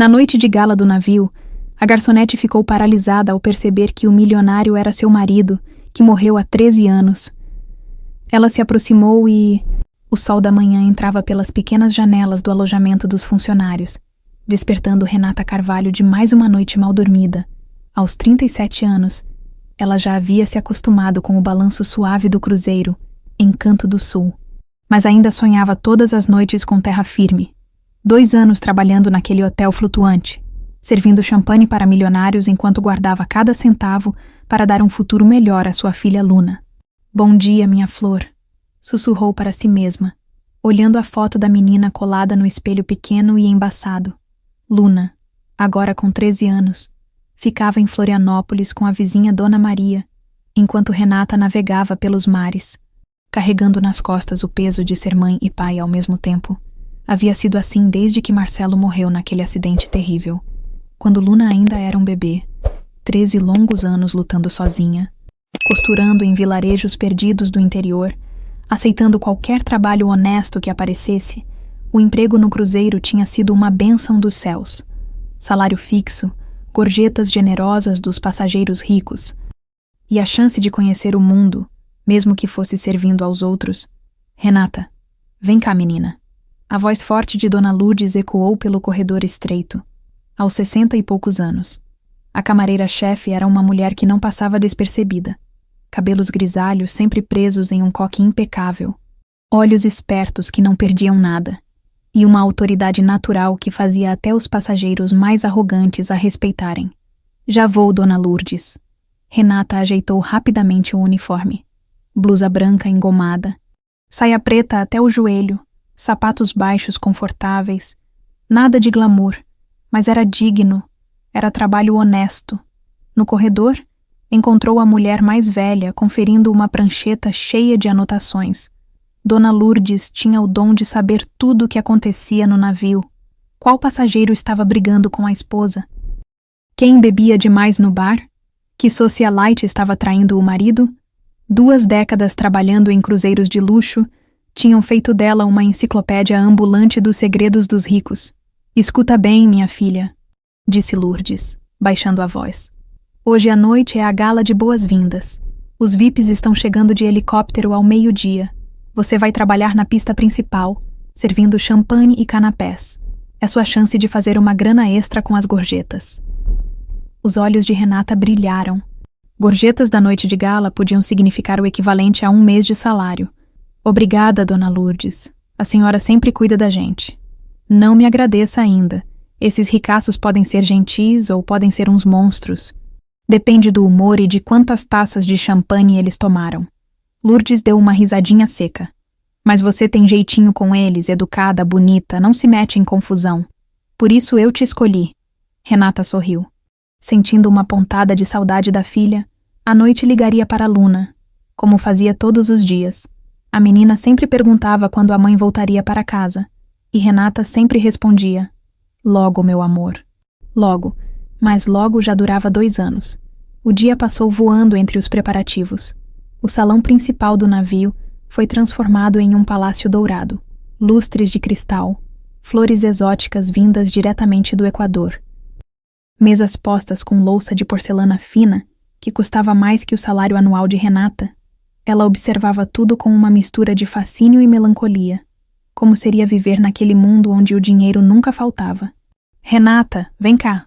Na noite de gala do navio, a garçonete ficou paralisada ao perceber que o milionário era seu marido, que morreu há 13 anos. Ela se aproximou e... O sol da manhã entrava pelas pequenas janelas do alojamento dos funcionários, despertando Renata Carvalho de mais uma noite mal dormida. Aos 37 anos, ela já havia se acostumado com o balanço suave do cruzeiro, Encanto do Sul, mas ainda sonhava todas as noites com terra firme. 2 anos trabalhando naquele hotel flutuante, servindo champanhe para milionários enquanto guardava cada centavo para dar um futuro melhor à sua filha Luna. "Bom dia, minha flor", sussurrou para si mesma, olhando a foto da menina colada no espelho pequeno e embaçado. Luna, agora com 13 anos, ficava em Florianópolis com a vizinha Dona Maria, enquanto Renata navegava pelos mares, carregando nas costas o peso de ser mãe e pai ao mesmo tempo. Havia sido assim desde que Marcelo morreu naquele acidente terrível, quando Luna ainda era um bebê, 13 longos anos lutando sozinha, costurando em vilarejos perdidos do interior, aceitando qualquer trabalho honesto que aparecesse. O emprego no cruzeiro tinha sido uma bênção dos céus. Salário fixo, gorjetas generosas dos passageiros ricos, e a chance de conhecer o mundo, mesmo que fosse servindo aos outros. "Renata, vem cá, menina." A voz forte de Dona Lourdes ecoou pelo corredor estreito. Aos 60 e poucos anos. A camareira-chefe era uma mulher que não passava despercebida. Cabelos grisalhos sempre presos em um coque impecável. Olhos espertos que não perdiam nada. E uma autoridade natural que fazia até os passageiros mais arrogantes a respeitarem. "Já vou, Dona Lourdes." Renata ajeitou rapidamente o uniforme. Blusa branca engomada. Saia preta até o joelho. Sapatos baixos confortáveis. Nada de glamour, mas era digno. Era trabalho honesto. No corredor, encontrou a mulher mais velha conferindo uma prancheta cheia de anotações. Dona Lourdes tinha o dom de saber tudo o que acontecia no navio. Qual passageiro estava brigando com a esposa? Quem bebia demais no bar? Que socialite estava traindo o marido? 2 décadas trabalhando em cruzeiros de luxo tinham feito dela uma enciclopédia ambulante dos segredos dos ricos. "Escuta bem, minha filha", disse Lourdes, baixando a voz. "Hoje à noite é a gala de boas-vindas. Os VIPs estão chegando de helicóptero ao meio-dia. Você vai trabalhar na pista principal, servindo champanhe e canapés. É sua chance de fazer uma grana extra com as gorjetas." Os olhos de Renata brilharam. Gorjetas da noite de gala podiam significar o equivalente a 1 mês de salário. "Obrigada, Dona Lourdes. A senhora sempre cuida da gente." "Não me agradeça ainda. Esses ricaços podem ser gentis ou podem ser uns monstros. Depende do humor e de quantas taças de champanhe eles tomaram." Lourdes deu uma risadinha seca. "Mas você tem jeitinho com eles, educada, bonita, não se mete em confusão. Por isso eu te escolhi." Renata sorriu. Sentindo uma pontada de saudade da filha, à noite ligaria para Luna, como fazia todos os dias. A menina sempre perguntava quando a mãe voltaria para casa, e Renata sempre respondia: "Logo, meu amor." Logo, mas logo já durava 2 anos. O dia passou voando entre os preparativos. O salão principal do navio foi transformado em um palácio dourado, lustres de cristal, flores exóticas vindas diretamente do Equador. Mesas postas com louça de porcelana fina, que custava mais que o salário anual de Renata. Ela observava tudo com uma mistura de fascínio e melancolia, como seria viver naquele mundo onde o dinheiro nunca faltava. "Renata, vem cá."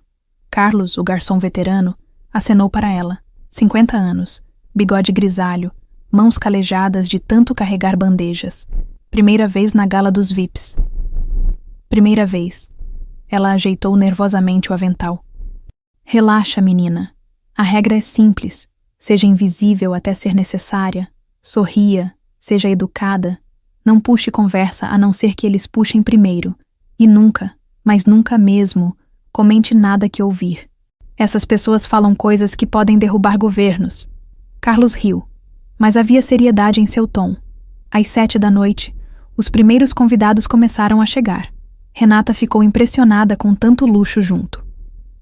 Carlos, o garçom veterano, acenou para ela. 50 anos, bigode grisalho, mãos calejadas de tanto carregar bandejas. Primeira vez na gala dos VIPs. Primeira vez. Ela ajeitou nervosamente o avental. "Relaxa, menina. A regra é simples. Seja invisível até ser necessária. Sorria. Seja educada. Não puxe conversa a não ser que eles puxem primeiro. E nunca, mas nunca mesmo, comente nada que ouvir. Essas pessoas falam coisas que podem derrubar governos." Carlos riu, mas havia seriedade em seu tom. Às 7 da noite, os primeiros convidados começaram a chegar. Renata ficou impressionada com tanto luxo junto.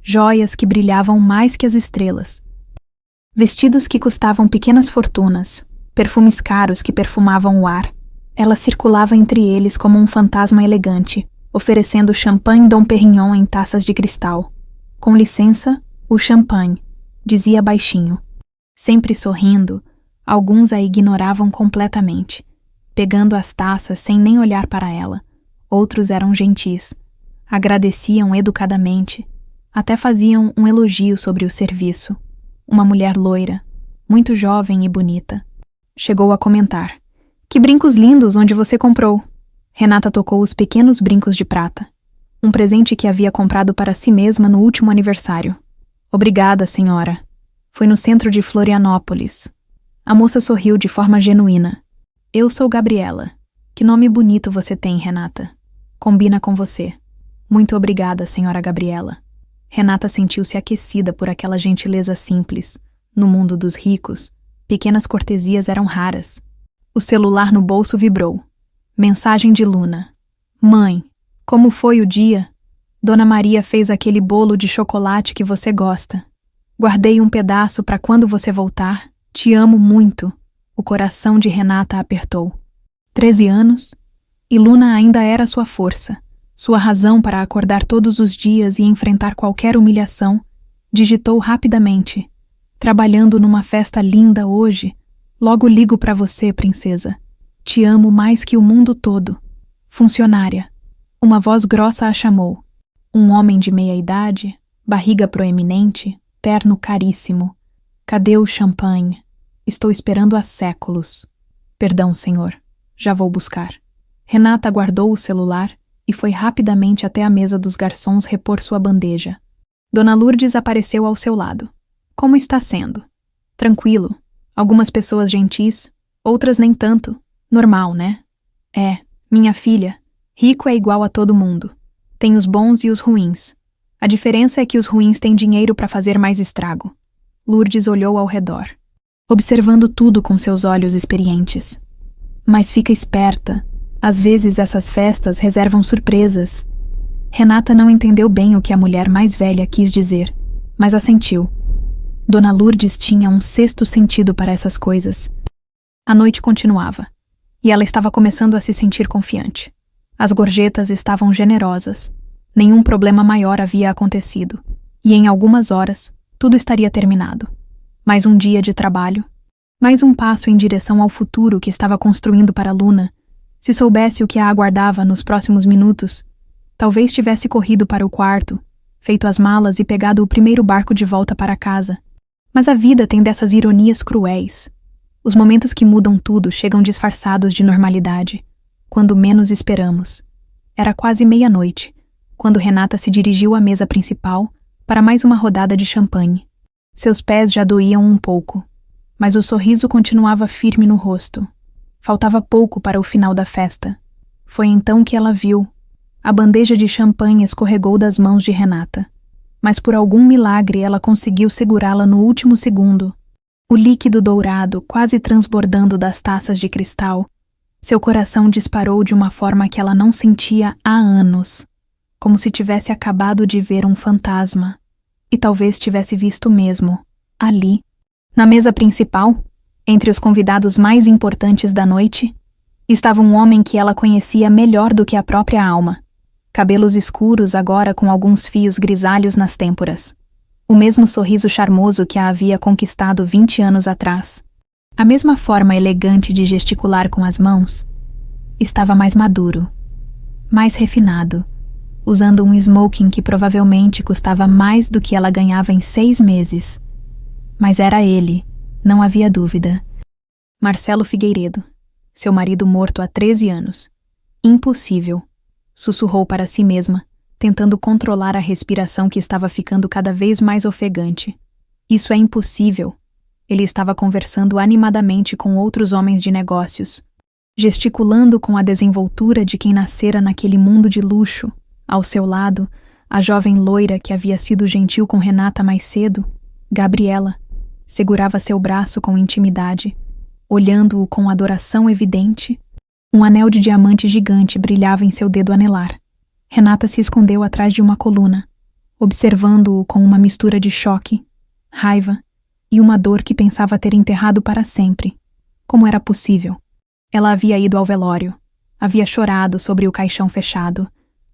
Joias que brilhavam mais que as estrelas. Vestidos que custavam pequenas fortunas, perfumes caros que perfumavam o ar. Ela circulava entre eles como um fantasma elegante, oferecendo champanhe Dom Perignon em taças de cristal. Com licença, o champanhe, dizia baixinho. Sempre sorrindo, alguns a ignoravam completamente, pegando as taças sem nem olhar para ela. Outros eram gentis, agradeciam educadamente, até faziam um elogio sobre o serviço. Uma mulher loira, muito jovem e bonita, chegou a comentar: "Que brincos lindos onde você comprou?" Renata tocou os pequenos brincos de prata, um presente que havia comprado para si mesma no último aniversário. "Obrigada, senhora. Foi no centro de Florianópolis." A moça sorriu de forma genuína. "Eu sou Gabriela. Que nome bonito você tem, Renata. Combina com você." "Muito obrigada, senhora Gabriela." Renata sentiu-se aquecida por aquela gentileza simples. No mundo dos ricos, pequenas cortesias eram raras. O celular no bolso vibrou. Mensagem de Luna. "Mãe, como foi o dia? Dona Maria fez aquele bolo de chocolate que você gosta. Guardei um pedaço para quando você voltar. Te amo muito." O coração de Renata apertou. 13 anos? E Luna ainda era sua força, sua razão para acordar todos os dias e enfrentar qualquer humilhação. Digitou rapidamente: "Trabalhando numa festa linda hoje. Logo ligo para você, princesa. Te amo mais que o mundo todo. Funcionária." Uma voz grossa a chamou. Um homem de meia idade, barriga proeminente, terno caríssimo. "Cadê o champanhe? Estou esperando há séculos." "Perdão, senhor. Já vou buscar." Renata guardou o celular e foi rapidamente até a mesa dos garçons repor sua bandeja. Dona Lourdes apareceu ao seu lado. "Como está sendo?" "Tranquilo. Algumas pessoas gentis, outras nem tanto. Normal, né?" "É, minha filha. Rico é igual a todo mundo. Tem os bons e os ruins. A diferença é que os ruins têm dinheiro para fazer mais estrago." Lourdes olhou ao redor, observando tudo com seus olhos experientes. "Mas fica esperta. Às vezes essas festas reservam surpresas." Renata não entendeu bem o que a mulher mais velha quis dizer, mas assentiu. Dona Lourdes tinha um sexto sentido para essas coisas. A noite continuava, e ela estava começando a se sentir confiante. As gorjetas estavam generosas. Nenhum problema maior havia acontecido, e em algumas horas tudo estaria terminado. Mais um dia de trabalho, mais um passo em direção ao futuro que estava construindo para Luna. Se soubesse o que a aguardava nos próximos minutos, talvez tivesse corrido para o quarto, feito as malas e pegado o primeiro barco de volta para casa. Mas a vida tem dessas ironias cruéis. Os momentos que mudam tudo chegam disfarçados de normalidade, quando menos esperamos. Era quase meia-noite, quando Renata se dirigiu à mesa principal para mais uma rodada de champanhe. Seus pés já doíam um pouco, mas o sorriso continuava firme no rosto. Faltava pouco para o final da festa. Foi então que ela viu. A bandeja de champanhe escorregou das mãos de Renata, mas por algum milagre ela conseguiu segurá-la no último segundo. O líquido dourado quase transbordando das taças de cristal. Seu coração disparou de uma forma que ela não sentia há anos, como se tivesse acabado de ver um fantasma. E talvez tivesse visto mesmo, ali, na mesa principal, entre os convidados mais importantes da noite, estava um homem que ela conhecia melhor do que a própria alma. Cabelos escuros agora com alguns fios grisalhos nas têmporas. O mesmo sorriso charmoso que a havia conquistado 20 anos atrás. A mesma forma elegante de gesticular com as mãos. Estava mais maduro, mais refinado, usando um smoking que provavelmente custava mais do que ela ganhava em 6 meses. Mas era ele, não havia dúvida. Marcelo Figueiredo, seu marido morto há 13 anos. Impossível, sussurrou para si mesma, tentando controlar a respiração que estava ficando cada vez mais ofegante. Isso é impossível. Ele estava conversando animadamente com outros homens de negócios, gesticulando com a desenvoltura de quem nascera naquele mundo de luxo. Ao seu lado, a jovem loira que havia sido gentil com Renata mais cedo, Gabriela, segurava seu braço com intimidade, olhando-o com adoração evidente. Um anel de diamante gigante brilhava em seu dedo anelar. Renata se escondeu atrás de uma coluna, observando-o com uma mistura de choque, raiva e uma dor que pensava ter enterrado para sempre. Como era possível? Ela havia ido ao velório, havia chorado sobre o caixão fechado,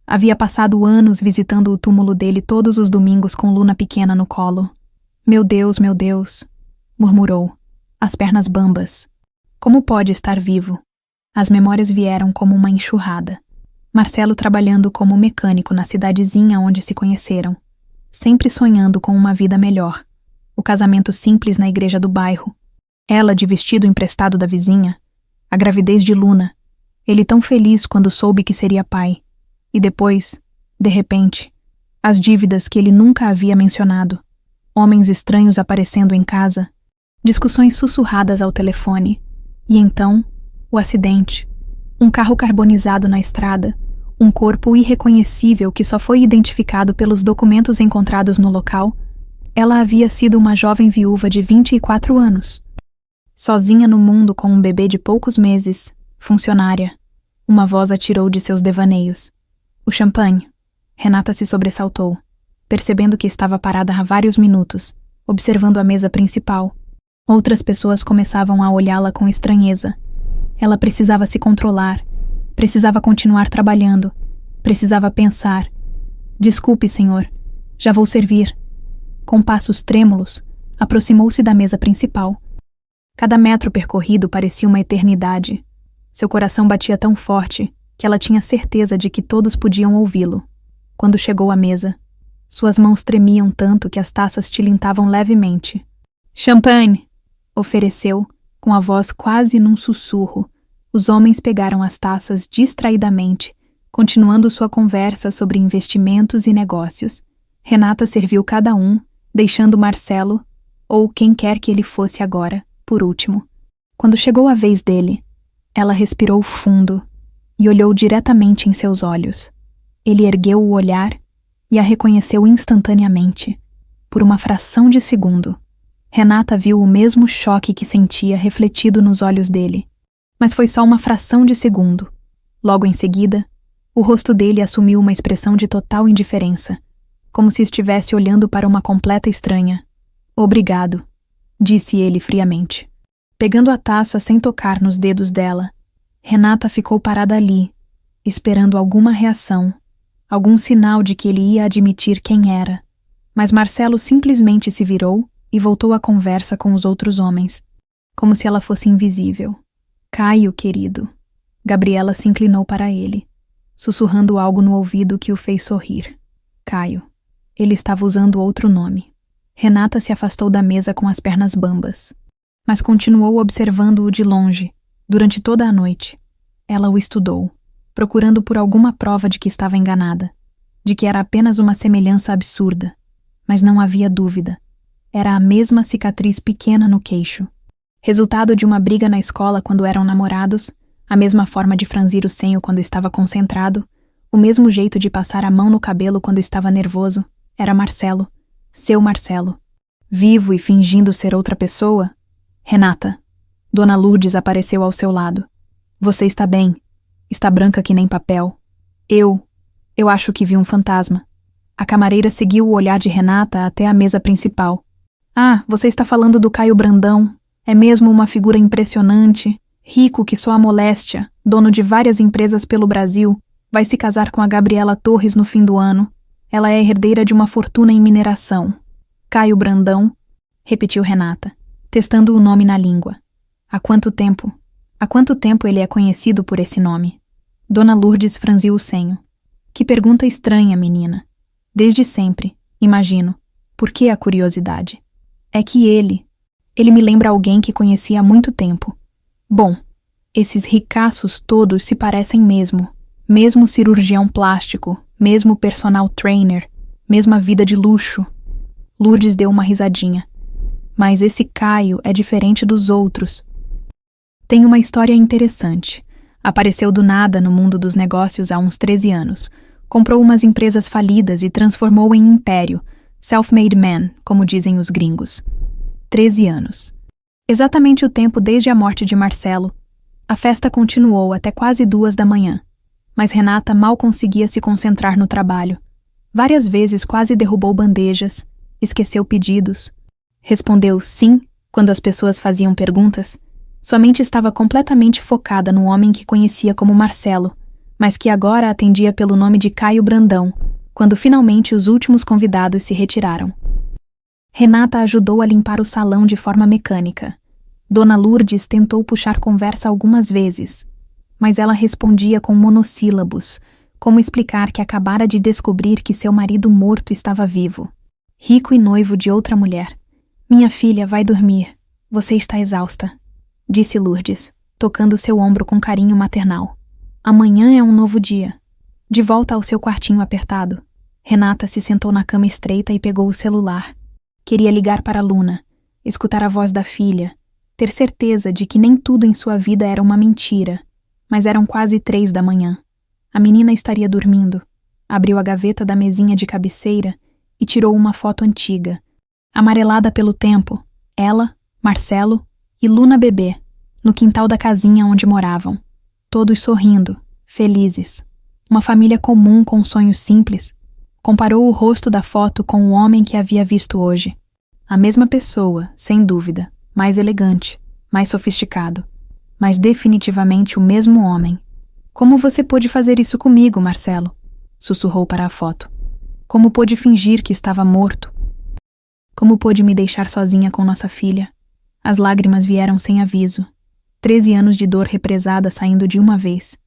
Havia passado anos visitando o túmulo dele todos os domingos com Luna pequena no colo. Meu Deus, murmurou, as pernas bambas. Como pode estar vivo? As memórias vieram como uma enxurrada. Marcelo trabalhando como mecânico na cidadezinha onde se conheceram, sempre sonhando com uma vida melhor. O casamento simples na igreja do bairro. Ela de vestido emprestado da vizinha. A gravidez de Luna. Ele tão feliz quando soube que seria pai. E depois, de repente, as dívidas que ele nunca havia mencionado. Homens estranhos aparecendo em casa. Discussões sussurradas ao telefone. E então, o acidente. Um carro carbonizado na estrada. Um corpo irreconhecível que só foi identificado pelos documentos encontrados no local. Ela havia sido uma jovem viúva de 24 anos. Sozinha no mundo com um bebê de poucos meses, funcionária. Uma voz a tirou de seus devaneios. O champanhe. Renata se sobressaltou, percebendo que estava parada há vários minutos, observando a mesa principal. Outras pessoas começavam a olhá-la com estranheza. Ela precisava se controlar, precisava continuar trabalhando, precisava pensar. Desculpe, senhor, já vou servir. Com passos trêmulos, aproximou-se da mesa principal. Cada metro percorrido parecia uma eternidade. Seu coração batia tão forte que ela tinha certeza de que todos podiam ouvi-lo. Quando chegou à mesa, suas mãos tremiam tanto que as taças tilintavam levemente. Champanhe! Ofereceu, com a voz quase num sussurro. Os homens pegaram as taças distraidamente, continuando sua conversa sobre investimentos e negócios. Renata serviu cada um, deixando Marcelo, ou quem quer que ele fosse agora, por último. Quando chegou a vez dele, ela respirou fundo e olhou diretamente em seus olhos. Ele ergueu o olhar e a reconheceu instantaneamente. Por uma fração de segundo, Renata viu o mesmo choque que sentia refletido nos olhos dele. Mas foi só uma fração de segundo. Logo em seguida, o rosto dele assumiu uma expressão de total indiferença, como se estivesse olhando para uma completa estranha. Obrigado, disse ele friamente. Pegando a taça sem tocar nos dedos dela, Renata ficou parada ali, esperando alguma reação, algum sinal de que ele ia admitir quem era. Mas Marcelo simplesmente se virou e voltou à conversa com os outros homens, como se ela fosse invisível. Caio, querido. Gabriela se inclinou para ele, sussurrando algo no ouvido que o fez sorrir. Caio. Ele estava usando outro nome. Renata se afastou da mesa com as pernas bambas, mas continuou observando-o de longe, durante toda a noite. Ela o estudou, procurando por alguma prova de que estava enganada, de que era apenas uma semelhança absurda. Mas não havia dúvida. Era a mesma cicatriz pequena no queixo. Resultado de uma briga na escola quando eram namorados, a mesma forma de franzir o senho quando estava concentrado, o mesmo jeito de passar a mão no cabelo quando estava nervoso. Era Marcelo, seu Marcelo. Vivo e fingindo ser outra pessoa? Renata. Dona Lourdes apareceu ao seu lado. Você está bem? Está branca que nem papel. Eu acho que vi um fantasma. A camareira seguiu o olhar de Renata até a mesa principal. Ah, você está falando do Caio Brandão. É mesmo uma figura impressionante. Rico que só a moléstia, dono de várias empresas pelo Brasil, vai se casar com a Gabriela Torres no fim do ano. Ela é herdeira de uma fortuna em mineração. Caio Brandão, repetiu Renata, testando o nome na língua. Há quanto tempo? Há quanto tempo ele é conhecido por esse nome? Dona Lourdes franziu o senho. Que pergunta estranha, menina. Desde sempre, imagino. Por que a curiosidade? É que ele me lembra alguém que conheci há muito tempo. Bom, esses ricaços todos se parecem mesmo. Mesmo cirurgião plástico, mesmo personal trainer, mesma vida de luxo. Lourdes deu uma risadinha. Mas esse Caio é diferente dos outros. Tem uma história interessante. Apareceu do nada no mundo dos negócios há uns 13 anos. Comprou umas empresas falidas e transformou em império. Self-made man, como dizem os gringos. 13 anos. Exatamente o tempo desde a morte de Marcelo. A festa continuou até quase 2 da manhã. Mas Renata mal conseguia se concentrar no trabalho. Várias vezes quase derrubou bandejas, esqueceu pedidos. Respondeu sim quando as pessoas faziam perguntas. Sua mente estava completamente focada no homem que conhecia como Marcelo, mas que agora atendia pelo nome de Caio Brandão, quando finalmente os últimos convidados se retiraram. Renata ajudou a limpar o salão de forma mecânica. Dona Lourdes tentou puxar conversa algumas vezes, mas ela respondia com monossílabos, como explicar que acabara de descobrir que seu marido morto estava vivo, rico e noivo de outra mulher. "Minha filha, vai dormir. Você está exausta", disse Lourdes, tocando seu ombro com carinho maternal. "Amanhã é um novo dia." De volta ao seu quartinho apertado, Renata se sentou na cama estreita e pegou o celular. Queria ligar para Luna, escutar a voz da filha, ter certeza de que nem tudo em sua vida era uma mentira, mas eram quase 3 da manhã. A menina estaria dormindo. Abriu a gaveta da mesinha de cabeceira e tirou uma foto antiga, amarelada pelo tempo, ela, Marcelo e Luna bebê, no quintal da casinha onde moravam. Todos sorrindo, felizes. Uma família comum com sonhos simples. Comparou o rosto da foto com o homem que havia visto hoje. A mesma pessoa, sem dúvida, mais elegante, mais sofisticado, mas definitivamente o mesmo homem. "Como você pôde fazer isso comigo, Marcelo?", sussurrou para a foto. "Como pôde fingir que estava morto? Como pôde me deixar sozinha com nossa filha?" As lágrimas vieram sem aviso. 13 anos de dor represada saindo de uma vez.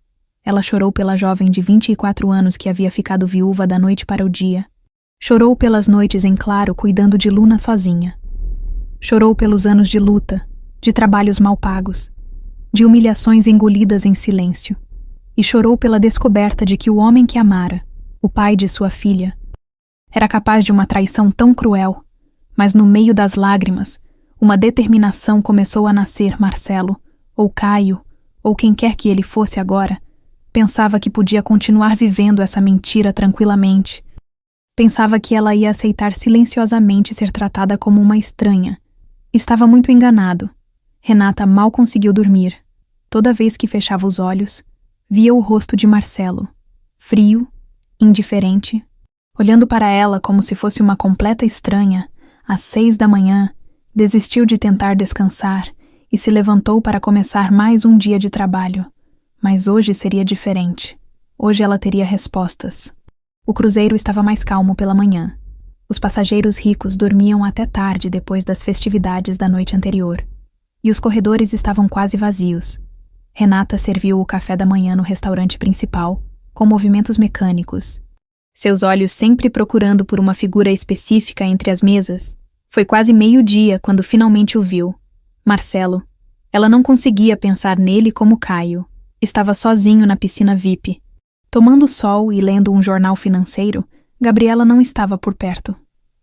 Ela chorou pela jovem de 24 anos que havia ficado viúva da noite para o dia. Chorou pelas noites em claro cuidando de Luna sozinha. Chorou pelos anos de luta, de trabalhos mal pagos, de humilhações engolidas em silêncio. E chorou pela descoberta de que o homem que amara, o pai de sua filha, era capaz de uma traição tão cruel. Mas no meio das lágrimas, uma determinação começou a nascer. Marcelo, ou Caio, ou quem quer que ele fosse agora, pensava que podia continuar vivendo essa mentira tranquilamente. Pensava que ela ia aceitar silenciosamente ser tratada como uma estranha. Estava muito enganado. Renata mal conseguiu dormir. Toda vez que fechava os olhos, via o rosto de Marcelo, frio, indiferente, olhando para ela como se fosse uma completa estranha. Às 6 da manhã, desistiu de tentar descansar e se levantou para começar mais um dia de trabalho. Mas hoje seria diferente. Hoje ela teria respostas. O cruzeiro estava mais calmo pela manhã. Os passageiros ricos dormiam até tarde depois das festividades da noite anterior. E os corredores estavam quase vazios. Renata serviu o café da manhã no restaurante principal, com movimentos mecânicos. Seus olhos sempre procurando por uma figura específica entre as mesas. Foi quase 12:00 quando finalmente o viu. Marcelo. Ela não conseguia pensar nele como Caio. Estava sozinho na piscina VIP. Tomando sol e lendo um jornal financeiro, Gabriela não estava por perto.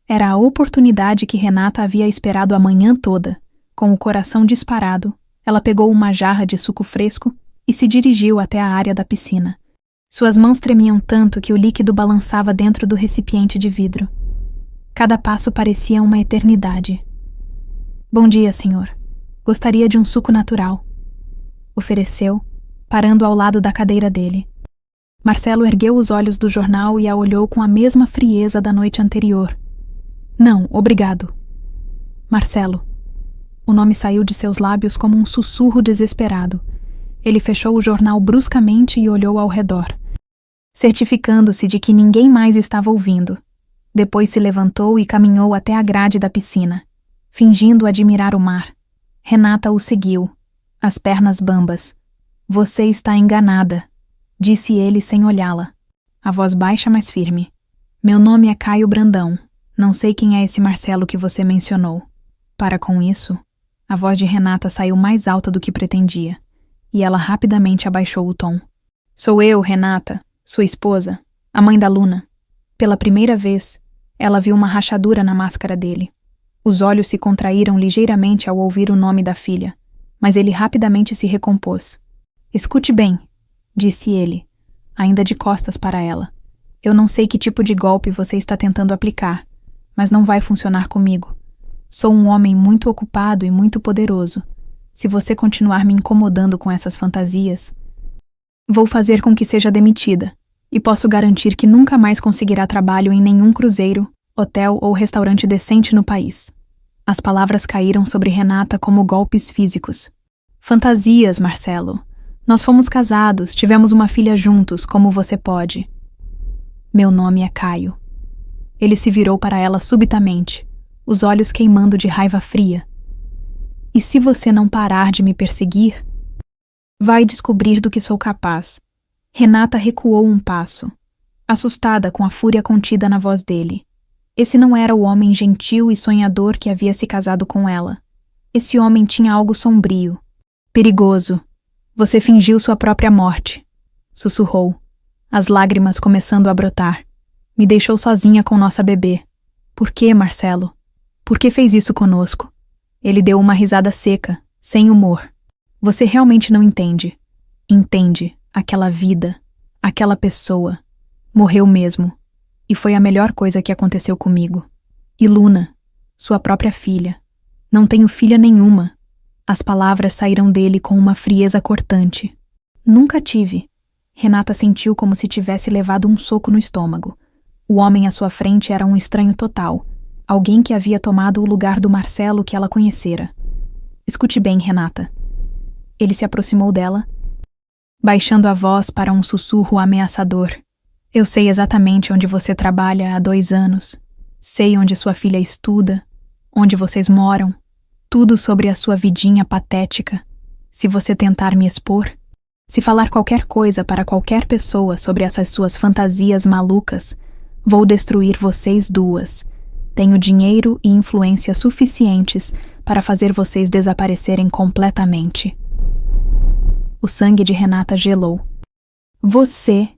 Era a oportunidade que Renata havia esperado a manhã toda. Com o coração disparado, ela pegou uma jarra de suco fresco e se dirigiu até a área da piscina. Suas mãos tremiam tanto que o líquido balançava dentro do recipiente de vidro. Cada passo parecia uma eternidade. "Bom dia, senhor. Gostaria de um suco natural", ofereceu, parando ao lado da cadeira dele. Marcelo ergueu os olhos do jornal e a olhou com a mesma frieza da noite anterior. "Não, obrigado." Marcelo. O nome saiu de seus lábios como um sussurro desesperado. Ele fechou o jornal bruscamente e olhou ao redor, certificando-se de que ninguém mais estava ouvindo. Depois se levantou e caminhou até a grade da piscina, fingindo admirar o mar. Renata o seguiu, as pernas bambas. "Você está enganada", disse ele sem olhá-la. A voz baixa, mas firme. "Meu nome é Caio Brandão. Não sei quem é esse Marcelo que você mencionou." Para com isso, a voz de Renata saiu mais alta do que pretendia, e ela rapidamente abaixou o tom. "Sou eu, Renata, sua esposa, a mãe da Luna." Pela primeira vez, ela viu uma rachadura na máscara dele. Os olhos se contraíram ligeiramente ao ouvir o nome da filha, mas ele rapidamente se recompôs. "Escute bem", disse ele, ainda de costas para ela. "Eu não sei que tipo de golpe você está tentando aplicar, mas não vai funcionar comigo. Sou um homem muito ocupado e muito poderoso. Se você continuar me incomodando com essas fantasias, vou fazer com que seja demitida, e posso garantir que nunca mais conseguirá trabalho em nenhum cruzeiro, hotel ou restaurante decente no país." As palavras caíram sobre Renata como golpes físicos. "Fantasias, Marcelo. Nós fomos casados, tivemos uma filha juntos, como você pode. Meu nome é Caio. Ele se virou para ela subitamente, os olhos queimando de raiva fria. E se você não parar de me perseguir, vai descobrir do que sou capaz. Renata recuou um passo, assustada com a fúria contida na voz dele. Esse não era o homem gentil e sonhador que havia se casado com ela. Esse homem tinha algo sombrio, perigoso. Você fingiu sua própria morte, sussurrou, as lágrimas começando a brotar. Me deixou sozinha com nossa bebê. Por que, Marcelo? Por que fez isso conosco? Ele deu uma risada seca, sem humor. Você realmente não entende. Entende, aquela vida, aquela pessoa. Morreu mesmo. E foi a melhor coisa que aconteceu comigo. E Luna, sua própria filha. Não tenho filha nenhuma. As palavras saíram dele com uma frieza cortante. Nunca tive. Renata sentiu como se tivesse levado um soco no estômago. O homem à sua frente era um estranho total, alguém que havia tomado o lugar do Marcelo que ela conhecera. Escute bem, Renata. Ele se aproximou dela, baixando a voz para um sussurro ameaçador. Eu sei exatamente onde você trabalha há 2 anos. Sei onde sua filha estuda, onde vocês moram, tudo sobre a sua vidinha patética. Se você tentar me expor, se falar qualquer coisa para qualquer pessoa sobre essas suas fantasias malucas, vou destruir vocês duas. Tenho dinheiro e influência suficientes para fazer vocês desaparecerem completamente. O sangue de Renata gelou. Você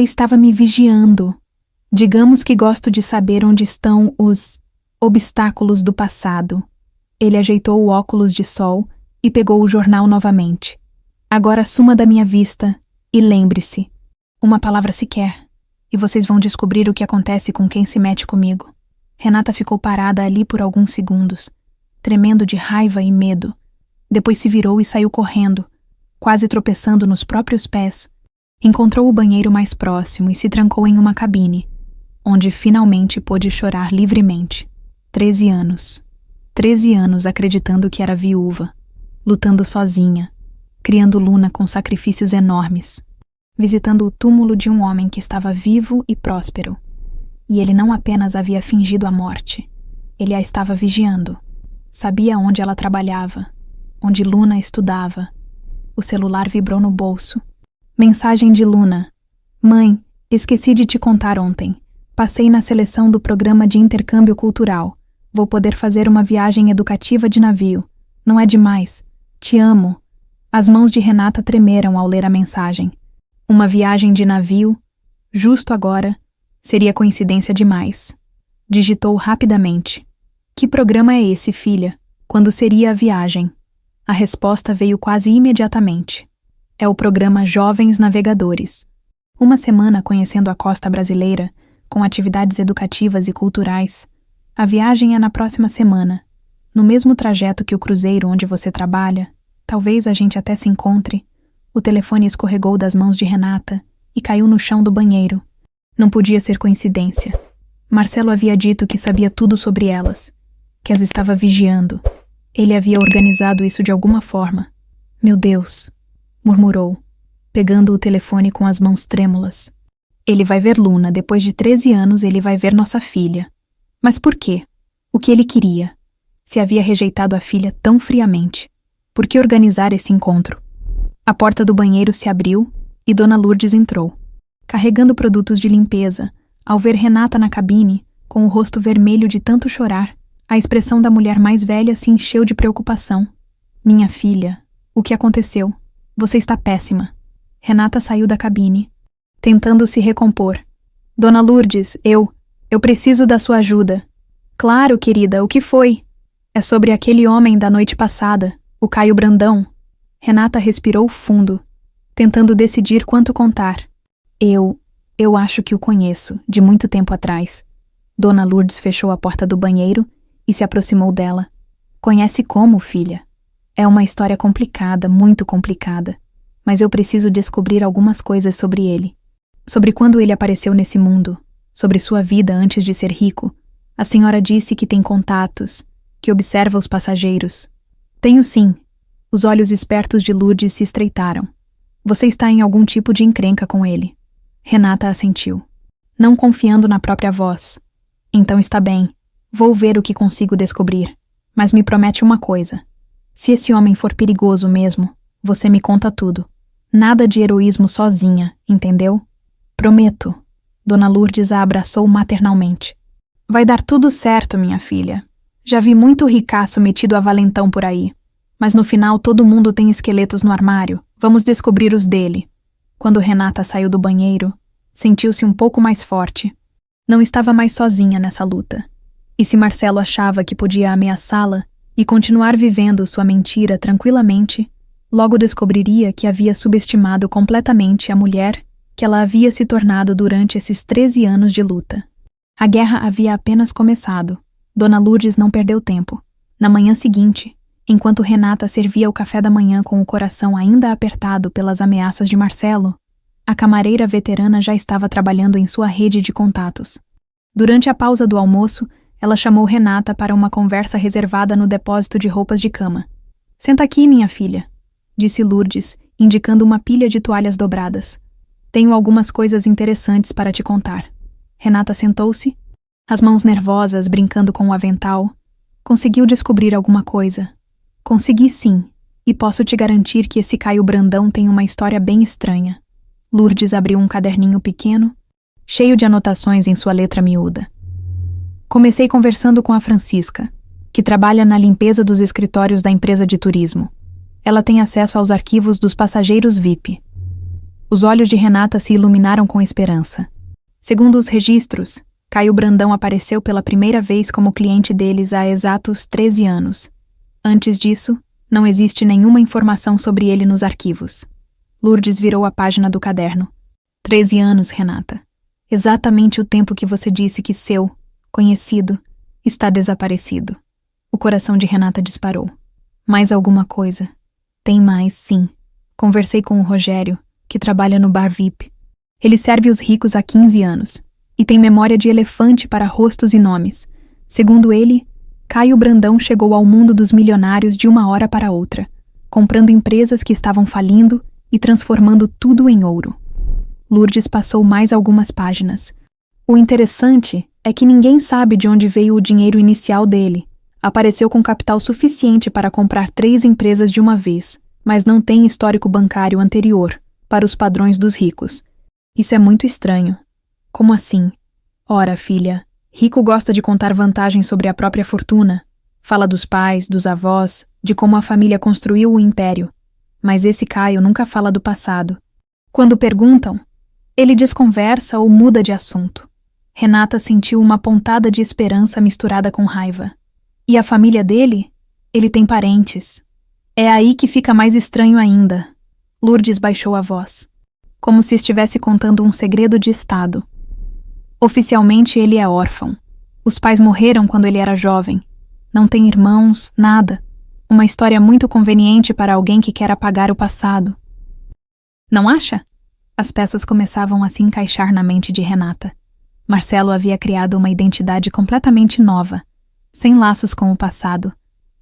estava me vigiando. Digamos que gosto de saber onde estão os obstáculos do passado. Ele ajeitou o óculos de sol e pegou o jornal novamente. Agora suma da minha vista e lembre-se, uma palavra sequer, e vocês vão descobrir o que acontece com quem se mete comigo. Renata ficou parada ali por alguns segundos, tremendo de raiva e medo. Depois se virou e saiu correndo, quase tropeçando nos próprios pés. Encontrou o banheiro mais próximo e se trancou em uma cabine, onde finalmente pôde chorar livremente. 13 anos. 13 anos acreditando que era viúva, lutando sozinha, criando Luna com sacrifícios enormes, visitando o túmulo de um homem que estava vivo e próspero. E ele não apenas havia fingido a morte, ele a estava vigiando. Sabia onde ela trabalhava, onde Luna estudava. O celular vibrou no bolso. Mensagem de Luna. Mãe, esqueci de te contar ontem. Passei na seleção do programa de intercâmbio cultural. Vou poder fazer uma viagem educativa de navio. Não é demais. Te amo. As mãos de Renata tremeram ao ler a mensagem. Uma viagem de navio, justo agora, seria coincidência demais. Digitou rapidamente. Que programa é esse, filha? Quando seria a viagem? A resposta veio quase imediatamente. É o programa Jovens Navegadores. Uma semana conhecendo a costa brasileira, com atividades educativas e culturais. A viagem é na próxima semana. No mesmo trajeto que o cruzeiro onde você trabalha, talvez a gente até se encontre. O telefone escorregou das mãos de Renata e caiu no chão do banheiro. Não podia ser coincidência. Marcelo havia dito que sabia tudo sobre elas, que as estava vigiando. Ele havia organizado isso de alguma forma. Meu Deus, murmurou, pegando o telefone com as mãos trêmulas. Ele vai ver Luna, depois de 13 anos ele vai ver nossa filha. Mas por quê? O que ele queria? Se havia rejeitado a filha tão friamente. Por que organizar esse encontro? A porta do banheiro se abriu e Dona Lourdes entrou, carregando produtos de limpeza. Ao ver Renata na cabine, com o rosto vermelho de tanto chorar, a expressão da mulher mais velha se encheu de preocupação. Minha filha, o que aconteceu? Você está péssima. Renata saiu da cabine, tentando se recompor. Dona Lourdes, eu preciso da sua ajuda. Claro, querida, o que foi? É sobre aquele homem da noite passada, o Caio Brandão. Renata respirou fundo, tentando decidir quanto contar. Eu acho que o conheço, de muito tempo atrás. Dona Lourdes fechou a porta do banheiro e se aproximou dela. Conhece como, filha? É uma história complicada, muito complicada. Mas eu preciso descobrir algumas coisas sobre ele. Sobre quando ele apareceu nesse mundo. Sobre sua vida antes de ser rico. A senhora disse que tem contatos, que observa os passageiros. Tenho sim. Os olhos espertos de Lourdes se estreitaram. Você está em algum tipo de encrenca com ele. Renata assentiu, não confiando na própria voz. Então está bem. Vou ver o que consigo descobrir. Mas me promete uma coisa. Se esse homem for perigoso mesmo, você me conta tudo. Nada de heroísmo sozinha, entendeu? Prometo. Dona Lourdes a abraçou maternalmente. Vai dar tudo certo, minha filha. Já vi muito ricaço metido a valentão por aí. Mas no final todo mundo tem esqueletos no armário. Vamos descobrir os dele. Quando Renata saiu do banheiro, sentiu-se um pouco mais forte. Não estava mais sozinha nessa luta. E se Marcelo achava que podia ameaçá-la e continuar vivendo sua mentira tranquilamente, logo descobriria que havia subestimado completamente a mulher que ela havia se tornado durante esses 13 anos de luta. A guerra havia apenas começado. Dona Lourdes não perdeu tempo. Na manhã seguinte, enquanto Renata servia o café da manhã com o coração ainda apertado pelas ameaças de Marcelo, a camareira veterana já estava trabalhando em sua rede de contatos. Durante a pausa do almoço, ela chamou Renata para uma conversa reservada no depósito de roupas de cama. Senta aqui, minha filha, disse Lourdes, indicando uma pilha de toalhas dobradas. Tenho algumas coisas interessantes para te contar. Renata sentou-se, as mãos nervosas brincando com o avental. Conseguiu descobrir alguma coisa? Consegui sim, e posso te garantir que esse Caio Brandão tem uma história bem estranha. Lourdes abriu um caderninho pequeno, cheio de anotações em sua letra miúda. Comecei conversando com a Francisca, que trabalha na limpeza dos escritórios da empresa de turismo. Ela tem acesso aos arquivos dos passageiros VIP. Os olhos de Renata se iluminaram com esperança. Segundo os registros, Caio Brandão apareceu pela primeira vez como cliente deles há exatos 13 anos. Antes disso, não existe nenhuma informação sobre ele nos arquivos. Lourdes virou a página do caderno. 13 anos, Renata. Exatamente o tempo que você disse que seu conhecido está desaparecido. O coração de Renata disparou. Mais alguma coisa? Tem mais, sim. Conversei com o Rogério, que trabalha no bar VIP. Ele serve os ricos há 15 anos e tem memória de elefante para rostos e nomes. Segundo ele, Caio Brandão chegou ao mundo dos milionários de uma hora para outra, comprando empresas que estavam falindo e transformando tudo em ouro. Lourdes passou mais algumas páginas. O interessante é que ninguém sabe de onde veio o dinheiro inicial dele. Apareceu com capital suficiente para comprar 3 empresas de uma vez, mas não tem histórico bancário anterior, para os padrões dos ricos. Isso é muito estranho. Como assim? Ora, filha, rico gosta de contar vantagens sobre a própria fortuna. Fala dos pais, dos avós, de como a família construiu o império. Mas esse Caio nunca fala do passado. Quando perguntam, ele desconversa ou muda de assunto. Renata sentiu uma pontada de esperança misturada com raiva. E a família dele? Ele tem parentes. É aí que fica mais estranho ainda. Lourdes baixou a voz, como se estivesse contando um segredo de estado. Oficialmente ele é órfão. Os pais morreram quando ele era jovem. Não tem irmãos, nada. Uma história muito conveniente para alguém que quer apagar o passado. Não acha? As peças começavam a se encaixar na mente de Renata. Marcelo havia criado uma identidade completamente nova, sem laços com o passado,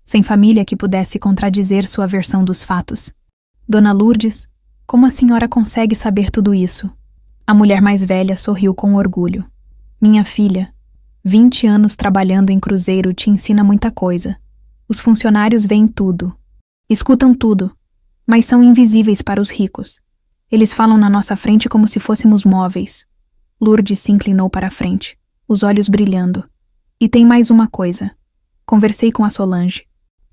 sem família que pudesse contradizer sua versão dos fatos. Dona Lourdes, como a senhora consegue saber tudo isso? A mulher mais velha sorriu com orgulho. Minha filha, 20 anos trabalhando em cruzeiro te ensina muita coisa. Os funcionários veem tudo, escutam tudo, mas são invisíveis para os ricos. Eles falam na nossa frente como se fôssemos móveis. Lourdes se inclinou para a frente, os olhos brilhando. E tem mais uma coisa. Conversei com a Solange,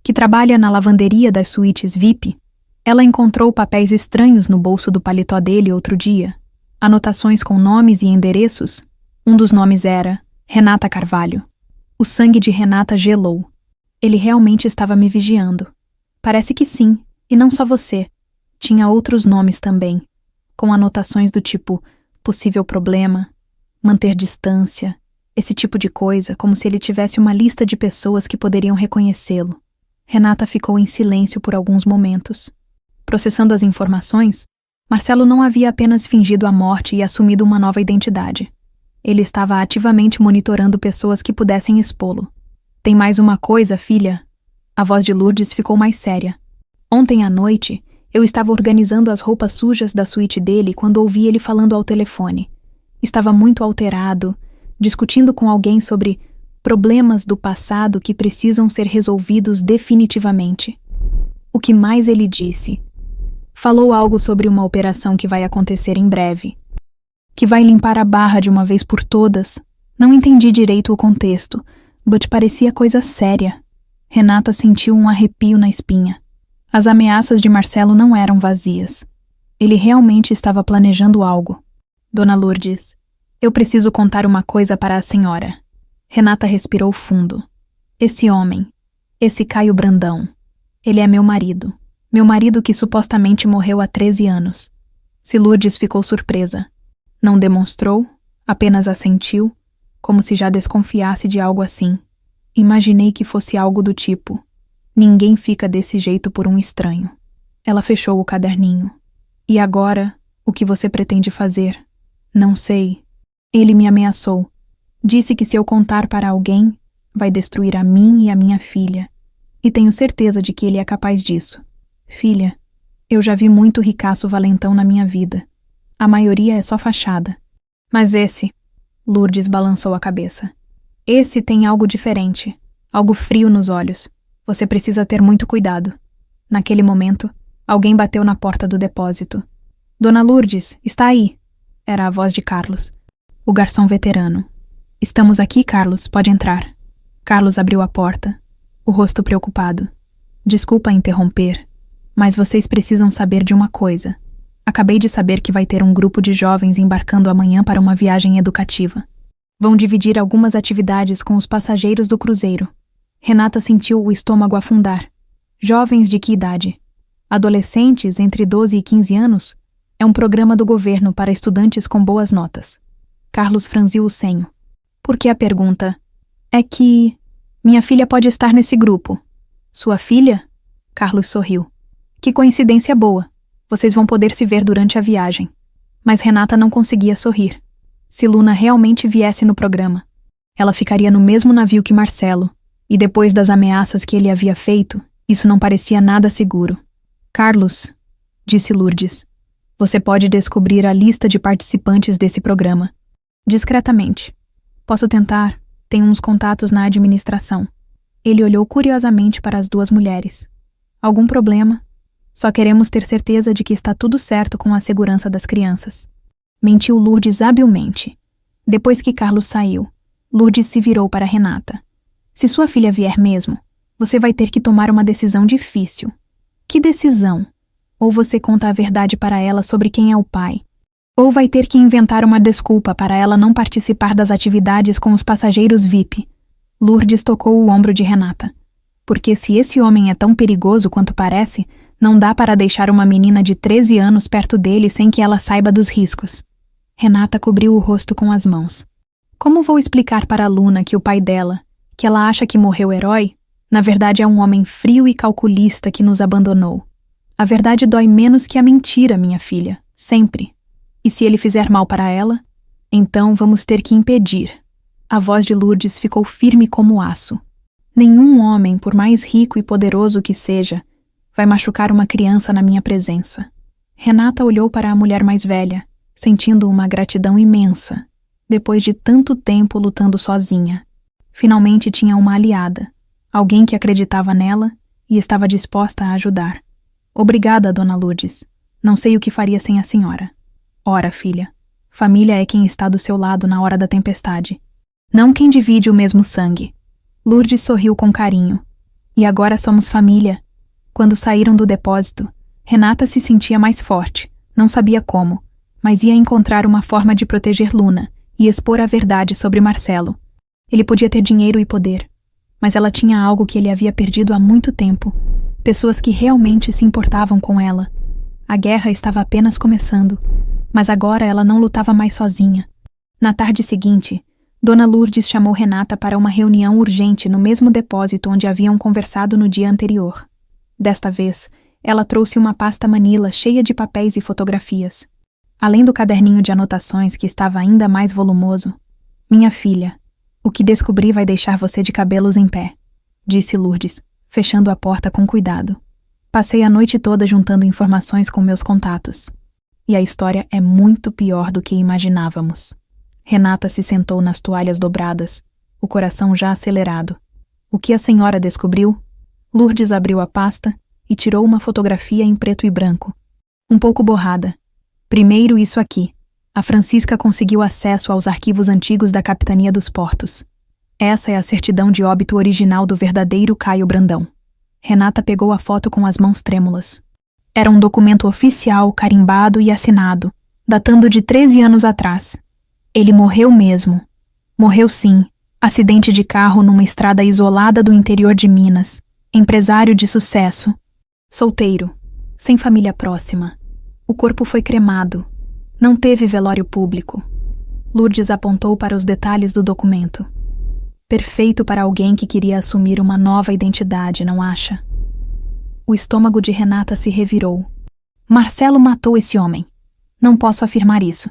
que trabalha na lavanderia das suítes VIP. Ela encontrou papéis estranhos no bolso do paletó dele outro dia. Anotações com nomes e endereços. Um dos nomes era Renata Carvalho. O sangue de Renata gelou. Ele realmente estava me vigiando. Parece que sim, e não só você. Tinha outros nomes também, com anotações do tipo possível problema, manter distância, esse tipo de coisa, como se ele tivesse uma lista de pessoas que poderiam reconhecê-lo. Renata ficou em silêncio por alguns momentos. Processando as informações, Marcelo não havia apenas fingido a morte e assumido uma nova identidade. Ele estava ativamente monitorando pessoas que pudessem expô-lo. Tem mais uma coisa, filha. A voz de Lourdes ficou mais séria. Ontem à noite, Eu estava organizando as roupas sujas da suíte dele quando ouvi ele falando ao telefone. Estava muito alterado, discutindo com alguém sobre problemas do passado que precisam ser resolvidos definitivamente. O que mais ele disse? Falou algo sobre uma operação que vai acontecer em breve, que vai limpar a barra de uma vez por todas. Não entendi direito o contexto, but parecia coisa séria. Renata sentiu um arrepio na espinha. As ameaças de Marcelo não eram vazias. Ele realmente estava planejando algo. Dona Lourdes, eu preciso contar uma coisa para a senhora. Renata respirou fundo. Esse homem, esse Caio Brandão, ele é meu marido. Meu marido que supostamente morreu há 13 anos. Se Lourdes ficou surpresa. Não demonstrou, apenas assentiu, como se já desconfiasse de algo assim. Imaginei que fosse algo do tipo: ninguém fica desse jeito por um estranho. Ela fechou o caderninho. E agora, o que você pretende fazer? Não sei. Ele me ameaçou. Disse que se eu contar para alguém, vai destruir a mim e a minha filha. E tenho certeza de que ele é capaz disso. Filha, eu já vi muito ricaço valentão na minha vida. A maioria é só fachada. Mas esse... Lourdes balançou a cabeça. Esse tem algo diferente. Algo frio nos olhos. Você precisa ter muito cuidado. Naquele momento, alguém bateu na porta do depósito. Dona Lourdes, está aí. Era a voz de Carlos, o garçom veterano. Estamos aqui, Carlos, pode entrar. Carlos abriu a porta, o rosto preocupado. Desculpa interromper, mas vocês precisam saber de uma coisa. Acabei de saber que vai ter um grupo de jovens embarcando amanhã para uma viagem educativa. Vão dividir algumas atividades com os passageiros do cruzeiro. Renata sentiu o estômago afundar. Jovens de que idade? Adolescentes entre 12 e 15 anos? É um programa do governo para estudantes com boas notas. Carlos franziu o senho. Por que a pergunta? É que... minha filha pode estar nesse grupo. Sua filha? Carlos sorriu. Que coincidência boa. Vocês vão poder se ver durante a viagem. Mas Renata não conseguia sorrir. Se Luna realmente viesse no programa, ela ficaria no mesmo navio que Marcelo, e depois das ameaças que ele havia feito, isso não parecia nada seguro. Carlos, disse Lourdes, você pode descobrir a lista de participantes desse programa. Discretamente. Posso tentar. Tenho uns contatos na administração. Ele olhou curiosamente para as duas mulheres. Algum problema? Só queremos ter certeza de que está tudo certo com a segurança das crianças. Mentiu Lourdes habilmente. Depois que Carlos saiu, Lourdes se virou para Renata. Se sua filha vier mesmo, você vai ter que tomar uma decisão difícil. Que decisão? Ou você conta a verdade para ela sobre quem é o pai, ou vai ter que inventar uma desculpa para ela não participar das atividades com os passageiros VIP. Lourdes tocou o ombro de Renata. Porque se esse homem é tão perigoso quanto parece, não dá para deixar uma menina de 13 anos perto dele sem que ela saiba dos riscos. Renata cobriu o rosto com as mãos. Como vou explicar para a Luna que o pai dela, que ela acha que morreu herói, na verdade é um homem frio e calculista que nos abandonou? A verdade dói menos que a mentira, minha filha, sempre. E se ele fizer mal para ela, então vamos ter que impedir. A voz de Lourdes ficou firme como aço. Nenhum homem, por mais rico e poderoso que seja, vai machucar uma criança na minha presença. Renata olhou para a mulher mais velha, sentindo uma gratidão imensa, depois de tanto tempo lutando sozinha. Finalmente tinha uma aliada, alguém que acreditava nela e estava disposta a ajudar. Obrigada, Dona Lourdes. Não sei o que faria sem a senhora. Ora, filha, família é quem está do seu lado na hora da tempestade. Não quem divide o mesmo sangue. Lourdes sorriu com carinho. E agora somos família. Quando saíram do depósito, Renata se sentia mais forte, não sabia como, mas ia encontrar uma forma de proteger Luna e expor a verdade sobre Marcelo. Ele podia ter dinheiro e poder, mas ela tinha algo que ele havia perdido há muito tempo, pessoas que realmente se importavam com ela. A guerra estava apenas começando, mas agora ela não lutava mais sozinha. Na tarde seguinte, Dona Lourdes chamou Renata para uma reunião urgente no mesmo depósito onde haviam conversado no dia anterior. Desta vez, ela trouxe uma pasta manila cheia de papéis e fotografias. Além do caderninho de anotações que estava ainda mais volumoso. Minha filha, o que descobri vai deixar você de cabelos em pé, disse Lourdes, fechando a porta com cuidado. Passei a noite toda juntando informações com meus contatos. E a história é muito pior do que imaginávamos. Renata se sentou nas toalhas dobradas, o coração já acelerado. O que a senhora descobriu? Lourdes abriu a pasta e tirou uma fotografia em preto e branco, um pouco borrada. Primeiro isso aqui. A Francisca conseguiu acesso aos arquivos antigos da Capitania dos Portos. Essa é a certidão de óbito original do verdadeiro Caio Brandão. Renata pegou a foto com as mãos trêmulas. Era um documento oficial, carimbado e assinado, datando de 13 anos atrás. Ele morreu mesmo. Morreu sim. Acidente de carro numa estrada isolada do interior de Minas. Empresário de sucesso. Solteiro. Sem família próxima. O corpo foi cremado. Não teve velório público. Lourdes apontou para os detalhes do documento. Perfeito para alguém que queria assumir uma nova identidade, não acha? O estômago de Renata se revirou. Marcelo matou esse homem. Não posso afirmar isso,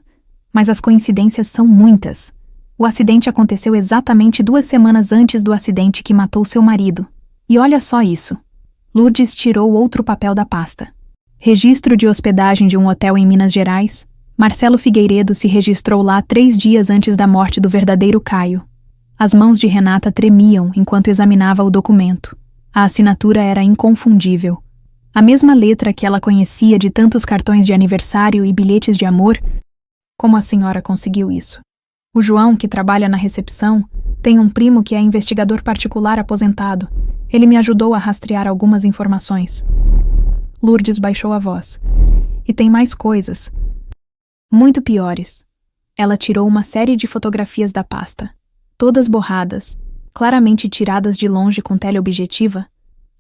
mas as coincidências são muitas. O acidente aconteceu exatamente 2 semanas antes do acidente que matou seu marido. E olha só isso. Lourdes tirou outro papel da pasta. Registro de hospedagem de um hotel em Minas Gerais. Marcelo Figueiredo se registrou lá 3 dias antes da morte do verdadeiro Caio. As mãos de Renata tremiam enquanto examinava o documento. A assinatura era inconfundível. A mesma letra que ela conhecia de tantos cartões de aniversário e bilhetes de amor. Como a senhora conseguiu isso? O João, que trabalha na recepção, tem um primo que é investigador particular aposentado. Ele me ajudou a rastrear algumas informações. Lourdes baixou a voz. E tem mais coisas. Muito piores. Ela tirou uma série de fotografias da pasta. Todas borradas, claramente tiradas de longe com teleobjetiva,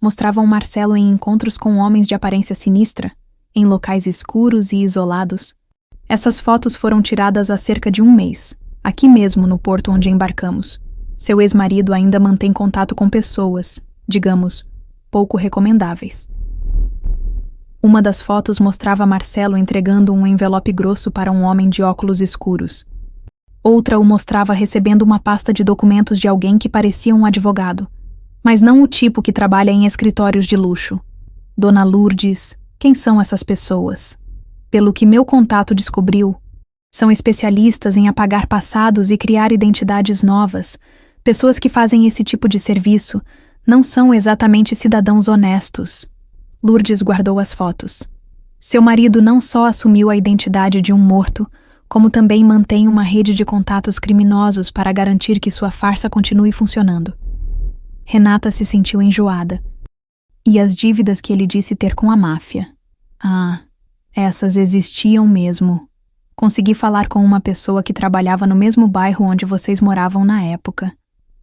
mostravam Marcelo em encontros com homens de aparência sinistra, em locais escuros e isolados. Essas fotos foram tiradas há cerca de 1 mês, aqui mesmo no porto onde embarcamos. Seu ex-marido ainda mantém contato com pessoas, digamos, pouco recomendáveis. Uma das fotos mostrava Marcelo entregando um envelope grosso para um homem de óculos escuros. Outra o mostrava recebendo uma pasta de documentos de alguém que parecia um advogado, mas não o tipo que trabalha em escritórios de luxo. Dona Lourdes, quem são essas pessoas? Pelo que meu contato descobriu, são especialistas em apagar passados e criar identidades novas. Pessoas que fazem esse tipo de serviço não são exatamente cidadãos honestos. Lourdes guardou as fotos. Seu marido não só assumiu a identidade de um morto, como também mantém uma rede de contatos criminosos para garantir que sua farsa continue funcionando. Renata se sentiu enjoada. E as dívidas que ele disse ter com a máfia. Ah, essas existiam mesmo. Consegui falar com uma pessoa que trabalhava no mesmo bairro onde vocês moravam na época.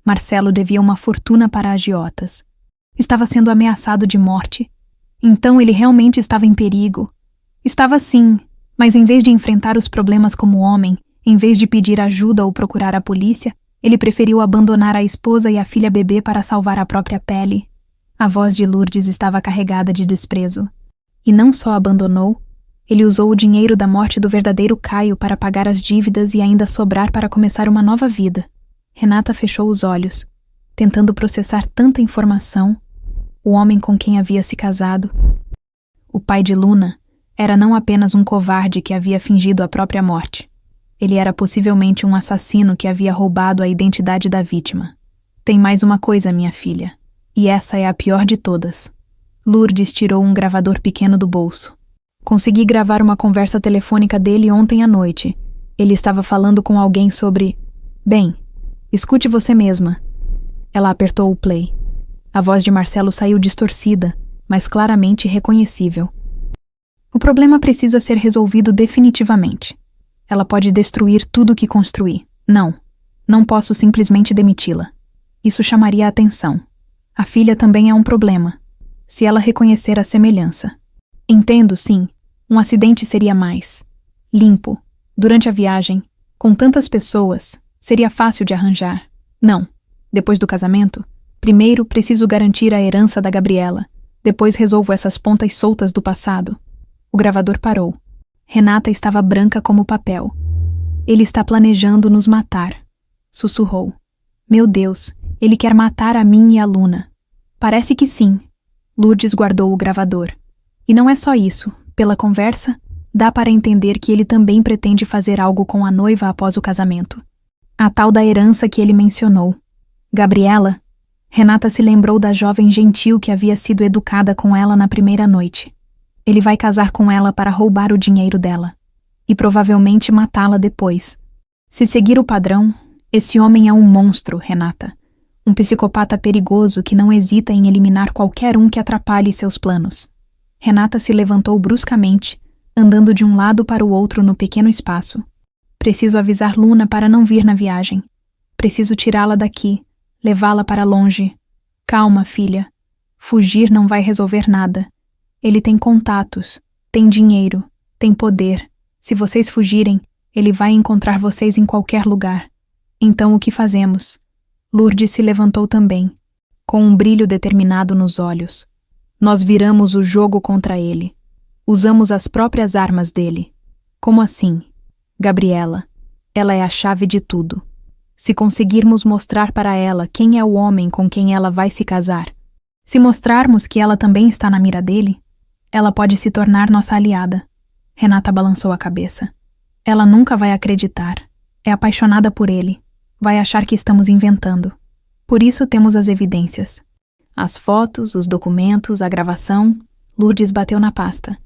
Marcelo devia uma fortuna para agiotas. Estava sendo ameaçado de morte. Então ele realmente estava em perigo. Estava sim. Mas em vez de enfrentar os problemas como homem, em vez de pedir ajuda ou procurar a polícia, ele preferiu abandonar a esposa e a filha bebê para salvar a própria pele. A voz de Lourdes estava carregada de desprezo. E não só abandonou, ele usou o dinheiro da morte do verdadeiro Caio para pagar as dívidas e ainda sobrar para começar uma nova vida. Renata fechou os olhos, tentando processar tanta informação. O homem com quem havia se casado. O pai de Luna era não apenas um covarde que havia fingido a própria morte. Ele era possivelmente um assassino que havia roubado a identidade da vítima. Tem mais uma coisa, minha filha, e essa é a pior de todas. Lourdes tirou um gravador pequeno do bolso. Consegui gravar uma conversa telefônica dele ontem à noite. Ele estava falando com alguém sobre... Bem, escute você mesma. Ela apertou o play. A voz de Marcelo saiu distorcida, mas claramente reconhecível. O problema precisa ser resolvido definitivamente. Ela pode destruir tudo o que construir. Não posso simplesmente demiti-la. Isso chamaria a atenção. A filha também é um problema, se ela reconhecer a semelhança. Entendo, sim. Um acidente seria mais limpo. Durante a viagem, com tantas pessoas, seria fácil de arranjar. Não. Depois do casamento, primeiro preciso garantir a herança da Gabriela. Depois resolvo essas pontas soltas do passado. O gravador parou. Renata estava branca como papel. Ele está planejando nos matar, sussurrou. Meu Deus, ele quer matar a mim e a Luna. Parece que sim. Lourdes guardou o gravador. E não é só isso. Pela conversa, dá para entender que ele também pretende fazer algo com a noiva após o casamento. A tal da herança que ele mencionou. Gabriela, Renata se lembrou da jovem gentil que havia sido educada com ela na primeira noite. Ele vai casar com ela para roubar o dinheiro dela. E provavelmente matá-la depois. Se seguir o padrão, esse homem é um monstro, Renata. Um psicopata perigoso que não hesita em eliminar qualquer um que atrapalhe seus planos. Renata se levantou bruscamente, andando de um lado para o outro no pequeno espaço. Preciso avisar Luna para não vir na viagem. Preciso tirá-la daqui, levá-la para longe. Calma, filha. Fugir não vai resolver nada. Ele tem contatos, tem dinheiro, tem poder. Se vocês fugirem, ele vai encontrar vocês em qualquer lugar. Então o que fazemos? Lourdes se levantou também, com um brilho determinado nos olhos. Nós viramos o jogo contra ele. Usamos as próprias armas dele. Como assim? Gabriela, ela é a chave de tudo. Se conseguirmos mostrar para ela quem é o homem com quem ela vai se casar, se mostrarmos que ela também está na mira dele, ela pode se tornar nossa aliada. Renata balançou a cabeça. Ela nunca vai acreditar. É apaixonada por ele. Vai achar que estamos inventando. Por isso temos as evidências. As fotos, os documentos, a gravação. Lourdes bateu na pasta.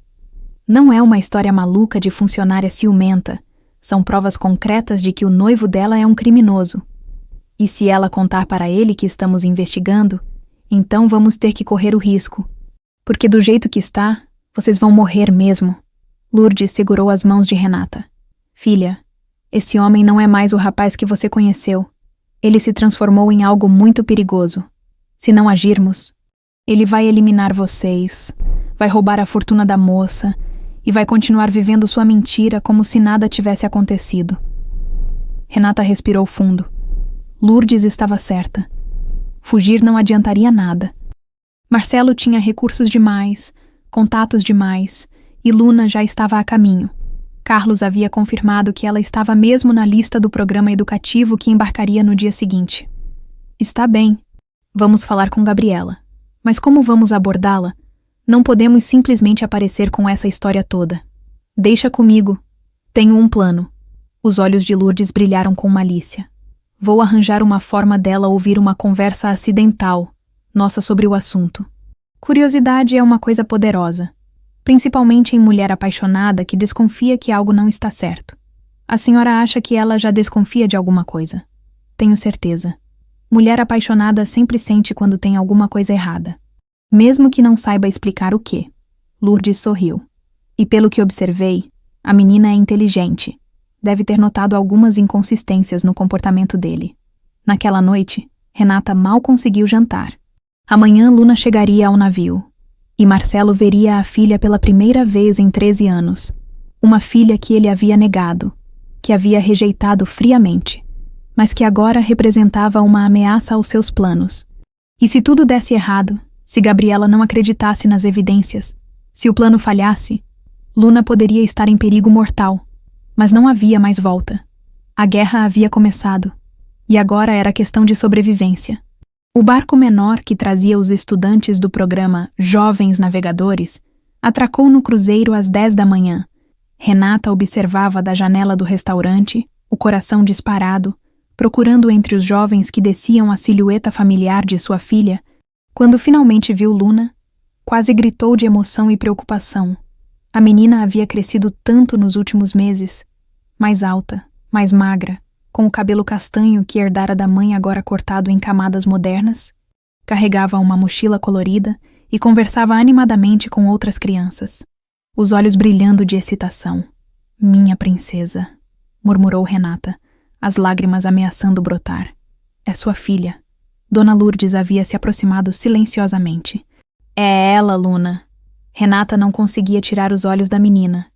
Não é uma história maluca de funcionária ciumenta. São provas concretas de que o noivo dela é um criminoso. E se ela contar para ele que estamos investigando, então vamos ter que correr o risco. Porque do jeito que está, vocês vão morrer mesmo. Lourdes segurou as mãos de Renata. Filha, esse homem não é mais o rapaz que você conheceu. Ele se transformou em algo muito perigoso. Se não agirmos, ele vai eliminar vocês, vai roubar a fortuna da moça e vai continuar vivendo sua mentira como se nada tivesse acontecido. Renata respirou fundo. Lourdes estava certa. Fugir não adiantaria nada. Marcelo tinha recursos demais, contatos demais, e Luna já estava a caminho. Carlos havia confirmado que ela estava mesmo na lista do programa educativo que embarcaria no dia seguinte. Está bem. Vamos falar com Gabriela. Mas como vamos abordá-la? Não podemos simplesmente aparecer com essa história toda. Deixa comigo. Tenho um plano. Os olhos de Lourdes brilharam com malícia. Vou arranjar uma forma dela ouvir uma conversa acidental, nossa, sobre o assunto. Curiosidade é uma coisa poderosa. Principalmente em mulher apaixonada que desconfia que algo não está certo. A senhora acha que ela já desconfia de alguma coisa. Tenho certeza. Mulher apaixonada sempre sente quando tem alguma coisa errada. Mesmo que não saiba explicar o quê. Lourdes sorriu. E pelo que observei, a menina é inteligente. Deve ter notado algumas inconsistências no comportamento dele. Naquela noite, Renata mal conseguiu jantar. Amanhã Luna chegaria ao navio. E Marcelo veria a filha pela primeira vez em 13 anos. Uma filha que ele havia negado, que havia rejeitado friamente, mas que agora representava uma ameaça aos seus planos. E se tudo desse errado, se Gabriela não acreditasse nas evidências, se o plano falhasse, Luna poderia estar em perigo mortal. Mas não havia mais volta. A guerra havia começado, e agora era questão de sobrevivência. O barco menor que trazia os estudantes do programa Jovens Navegadores atracou no cruzeiro às 10 da manhã. Renata observava da janela do restaurante, o coração disparado, procurando entre os jovens que desciam a silhueta familiar de sua filha. Quando finalmente viu Luna, quase gritou de emoção e preocupação. A menina havia crescido tanto nos últimos meses, mais alta, mais magra, com o cabelo castanho que herdara da mãe agora cortado em camadas modernas, carregava uma mochila colorida e conversava animadamente com outras crianças, os olhos brilhando de excitação. Minha princesa, murmurou Renata, as lágrimas ameaçando brotar. É sua filha. Dona Lourdes havia se aproximado silenciosamente. É ela, Luna. Renata não conseguia tirar os olhos da menina.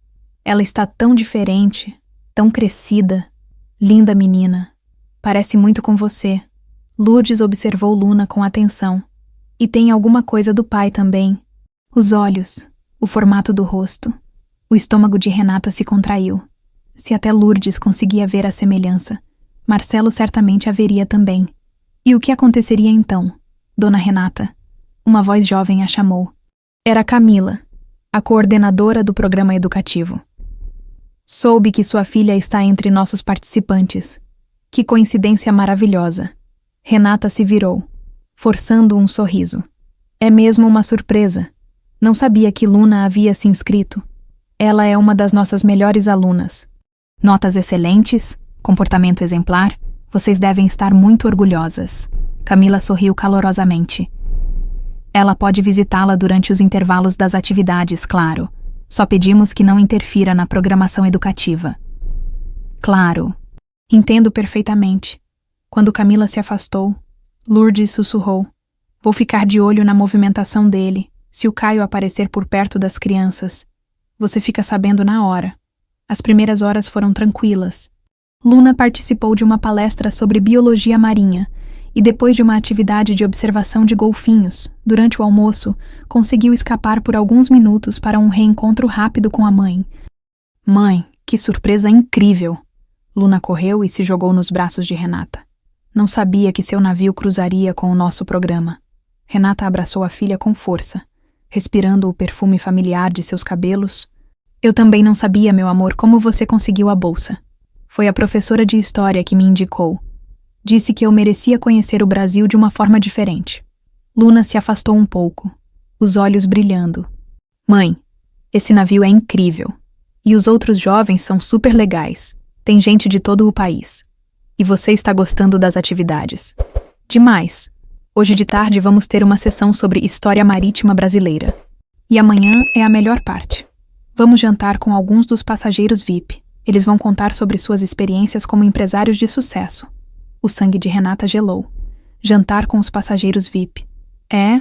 Ela está tão diferente, tão crescida. Linda menina. Parece muito com você. Lourdes observou Luna com atenção. E tem alguma coisa do pai também. Os olhos, o formato do rosto. O estômago de Renata se contraiu. Se até Lourdes conseguia ver a semelhança, Marcelo certamente a veria também. E o que aconteceria então, Dona Renata? Uma voz jovem a chamou. Era Camila, a coordenadora do programa educativo. Soube que sua filha está entre nossos participantes. Que coincidência maravilhosa. Renata se virou, forçando um sorriso. É mesmo uma surpresa. Não sabia que Luna havia se inscrito. Ela é uma das nossas melhores alunas. Notas excelentes, comportamento exemplar. Vocês devem estar muito orgulhosas. Camila sorriu calorosamente. Ela pode visitá-la durante os intervalos das atividades, claro. Só pedimos que não interfira na programação educativa. Claro. Entendo perfeitamente. Quando Camila se afastou, Lourdes sussurrou. Vou ficar de olho na movimentação dele. Se o Caio aparecer por perto das crianças, você fica sabendo na hora. As primeiras horas foram tranquilas. Luna participou de uma palestra sobre biologia marinha e depois de uma atividade de observação de golfinhos, durante o almoço, conseguiu escapar por alguns minutos para um reencontro rápido com a mãe. Mãe, que surpresa incrível! Luna correu e se jogou nos braços de Renata. Não sabia que seu navio cruzaria com o nosso programa. Renata abraçou a filha com força, respirando o perfume familiar de seus cabelos. Eu também não sabia, meu amor, como você conseguiu a bolsa. Foi a professora de história que me indicou. Disse que eu merecia conhecer o Brasil de uma forma diferente. Luna se afastou um pouco, os olhos brilhando. Mãe, esse navio é incrível. E os outros jovens são super legais. Tem gente de todo o país. E você está gostando das atividades. Demais. Hoje de tarde vamos ter uma sessão sobre história marítima brasileira. E amanhã é a melhor parte. Vamos jantar com alguns dos passageiros VIP. Eles vão contar sobre suas experiências como empresários de sucesso. O sangue de Renata gelou. Jantar com os passageiros VIP. É?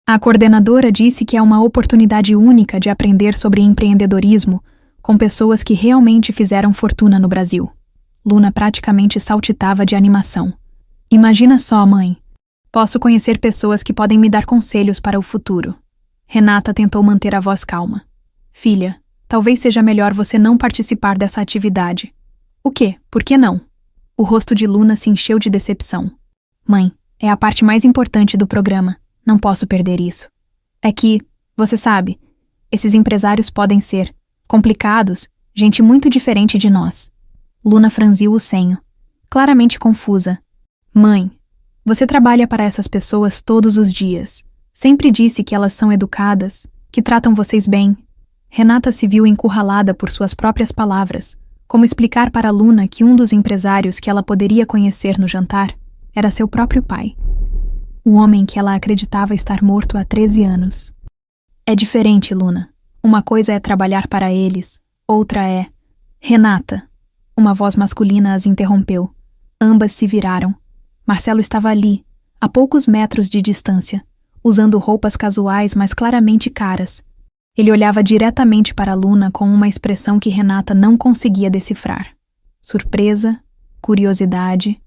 A coordenadora disse que é uma oportunidade única de aprender sobre empreendedorismo com pessoas que realmente fizeram fortuna no Brasil. Luna praticamente saltitava de animação. Imagina só, mãe. Posso conhecer pessoas que podem me dar conselhos para o futuro. Renata tentou manter a voz calma. Filha, talvez seja melhor você não participar dessa atividade. O quê? Por que não? O rosto de Luna se encheu de decepção. Mãe, é a parte mais importante do programa. Não posso perder isso. É que, você sabe, esses empresários podem ser complicados, gente muito diferente de nós. Luna franziu o senho, claramente confusa. Mãe, você trabalha para essas pessoas todos os dias. Sempre disse que elas são educadas, que tratam vocês bem. Renata se viu encurralada por suas próprias palavras. Como explicar para Luna que um dos empresários que ela poderia conhecer no jantar era seu próprio pai. O homem que ela acreditava estar morto há 13 anos. É diferente, Luna. Uma coisa é trabalhar para eles, outra é... Renata. Uma voz masculina as interrompeu. Ambas se viraram. Marcelo estava ali, a poucos metros de distância, usando roupas casuais, mas claramente caras. Ele olhava diretamente para Luna com uma expressão que Renata não conseguia decifrar. Surpresa, curiosidade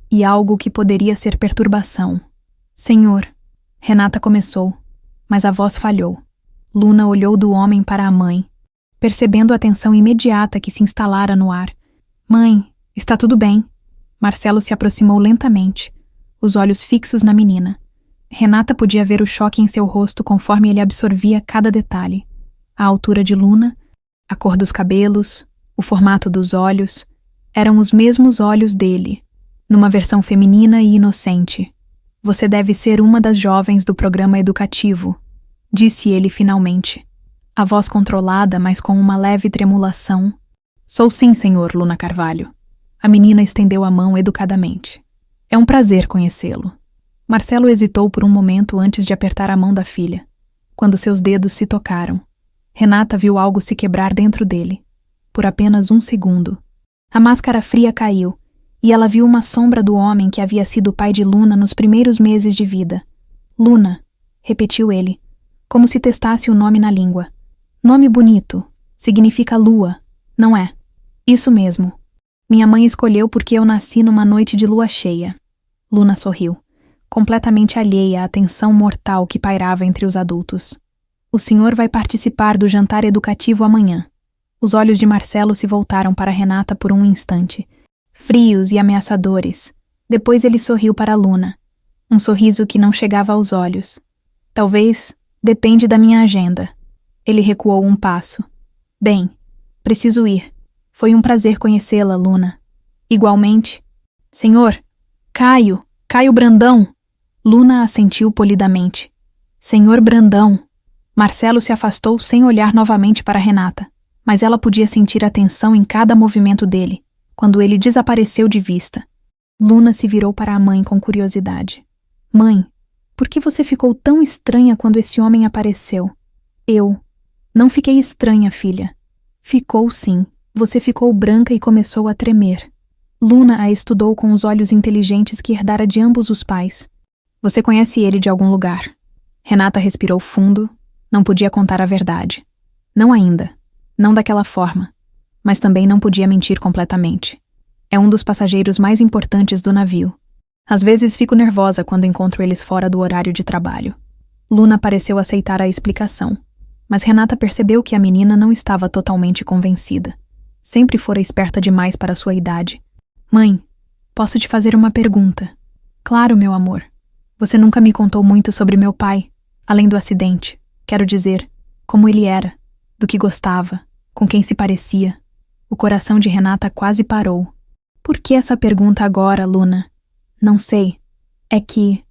e algo que poderia ser perturbação. Senhor, Renata começou, mas a voz falhou. Luna olhou do homem para a mãe, percebendo a tensão imediata que se instalara no ar. Mãe, está tudo bem. Marcelo se aproximou lentamente, os olhos fixos na menina. Renata podia ver o choque em seu rosto conforme ele absorvia cada detalhe. A altura de Luna, a cor dos cabelos, o formato dos olhos, eram os mesmos olhos dele, numa versão feminina e inocente. Você deve ser uma das jovens do programa educativo, disse ele finalmente. A voz controlada, mas com uma leve tremulação. Sou sim, senhor Luna Carvalho. A menina estendeu a mão educadamente. É um prazer conhecê-lo. Marcelo hesitou por um momento antes de apertar a mão da filha. Quando seus dedos se tocaram, Renata viu algo se quebrar dentro dele. Por apenas um segundo. A máscara fria caiu, e ela viu uma sombra do homem que havia sido o pai de Luna nos primeiros meses de vida. Luna, repetiu ele, como se testasse o nome na língua. Nome bonito. Significa lua, não é? Isso mesmo. Minha mãe escolheu porque eu nasci numa noite de lua cheia. Luna sorriu, completamente alheia à tensão mortal que pairava entre os adultos. O senhor vai participar do jantar educativo amanhã. Os olhos de Marcelo se voltaram para Renata por um instante, frios e ameaçadores. Depois ele sorriu para Luna, um sorriso que não chegava aos olhos. Talvez depende da minha agenda. Ele recuou um passo. Bem, preciso ir. Foi um prazer conhecê-la, Luna. Igualmente. Senhor, Caio Brandão! Luna assentiu polidamente. Senhor Brandão! Marcelo se afastou sem olhar novamente para Renata, mas ela podia sentir a tensão em cada movimento dele, quando ele desapareceu de vista. Luna se virou para a mãe com curiosidade. Mãe, por que você ficou tão estranha quando esse homem apareceu? Eu. Não fiquei estranha, filha. Ficou sim. Você ficou branca e começou a tremer. Luna a estudou com os olhos inteligentes que herdara de ambos os pais. Você conhece ele de algum lugar? Renata respirou fundo. Não podia contar a verdade. Não ainda. Não daquela forma. Mas também não podia mentir completamente. É um dos passageiros mais importantes do navio. Às vezes fico nervosa quando encontro eles fora do horário de trabalho. Luna pareceu aceitar a explicação, mas Renata percebeu que a menina não estava totalmente convencida. Sempre fora esperta demais para sua idade. Mãe, posso te fazer uma pergunta? Claro, meu amor. Você nunca me contou muito sobre meu pai, além do acidente. Quero dizer, como ele era, do que gostava, com quem se parecia. O coração de Renata quase parou. Por que essa pergunta agora, Luna? Não sei. É que,